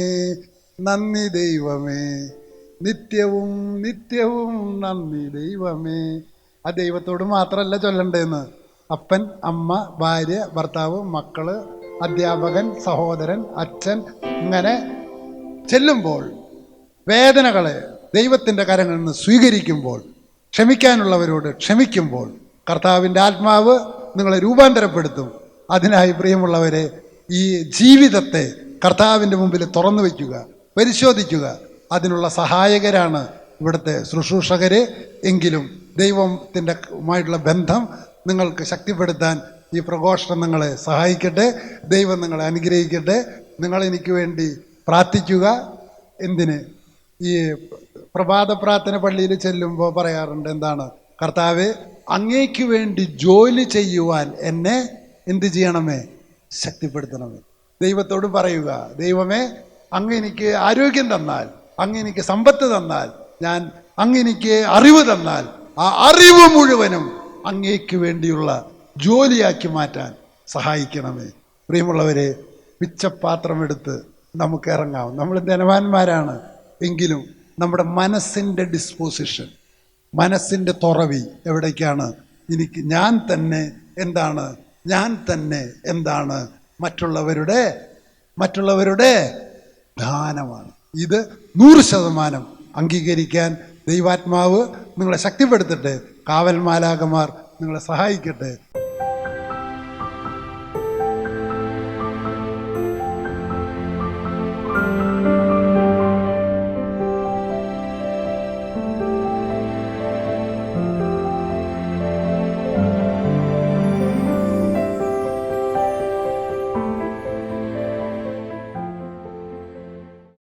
നന്ദി ദൈവമേ, നിത്യവും നിത്യവും നന്ദി ദൈവമേ. ആ ദൈവത്തോട് മാത്രമല്ല ചൊല്ലണ്ടേന്ന്. അപ്പൻ, അമ്മ, ഭാര്യ, ഭർത്താവ്, മക്കള്, അധ്യാപകൻ, സഹോദരൻ, അച്ഛൻ, ഇങ്ങനെ ചെല്ലുമ്പോൾ വേദനകളെ ദൈവത്തിൻ്റെ കരങ്ങളിൽ നിന്ന് സ്വീകരിക്കുമ്പോൾ, ക്ഷമിക്കാനുള്ളവരോട് ക്ഷമിക്കുമ്പോൾ കർത്താവിൻ്റെ ആത്മാവ് നിങ്ങളെ രൂപാന്തരപ്പെടുത്തും. അതിനായി പ്രിയമുള്ളവരെ, ഈ ജീവിതത്തെ കർത്താവിൻ്റെ മുമ്പിൽ തുറന്നു വയ്ക്കുക, പരിശോധിക്കുക. അതിനുള്ള സഹായകരാണ് ഇവിടുത്തെ ശുശ്രൂഷകർ. എങ്കിലും ദൈവത്തിൻ്റെമായിട്ടുള്ള ബന്ധം നിങ്ങൾക്ക് ശക്തിപ്പെടുത്താൻ ഈ പ്രഘോഷണം നിങ്ങളെ സഹായിക്കട്ടെ. ദൈവം നിങ്ങളെ അനുഗ്രഹിക്കട്ടെ. നിങ്ങളെനിക്ക് വേണ്ടി പ്രാർത്ഥിക്കുക. എന്തിന്? ഈ പ്രഭാത പ്രാർത്ഥന പള്ളിയിൽ ചെല്ലുമ്പോൾ പറയാറുണ്ട്, എന്താണ്? കർത്താവേ, അങ്ങേക്ക് വേണ്ടി ജോലി ചെയ്യുവാൻ എന്നെ എന്ത് ചെയ്യണമേ? ശക്തിപ്പെടുത്തണമേ. ദൈവത്തോട് പറയുക, ദൈവമേ, അങ്ങ് എനിക്ക് ആരോഗ്യം തന്നാൽ, അങ്ങ് എനിക്ക് സമ്പത്ത് തന്നാൽ, അങ്ങ് എനിക്ക് അറിവ് തന്നാൽ, ആ അറിവ് മുഴുവനും അങ്ങേക്ക് വേണ്ടിയുള്ള ജോലിയാക്കി മാറ്റാൻ സഹായിക്കണമേ. പ്രിയമുള്ളവരെ, പിച്ചപാത്രമെടുത്ത് നമുക്ക് ഇറങ്ങാം. നമ്മൾ ധനവാന്മാരാണ് എങ്കിലും നമ്മുടെ മനസ്സിൻ്റെ ഡിസ്പോസിഷൻ, മനസ്സിൻ്റെ തുറവി എവിടേക്കാണ്? ഞാൻ തന്നെ എന്താണ്? മറ്റുള്ളവരുടെ ദാനമാണ്. ഇത് 100% അംഗീകരിക്കാൻ ദൈവാത്മാവ് നിങ്ങളെ ശക്തിപ്പെടുത്തട്ടെ. കാവൽ മാലാഖമാർ നിങ്ങളെ സഹായിക്കട്ടെ.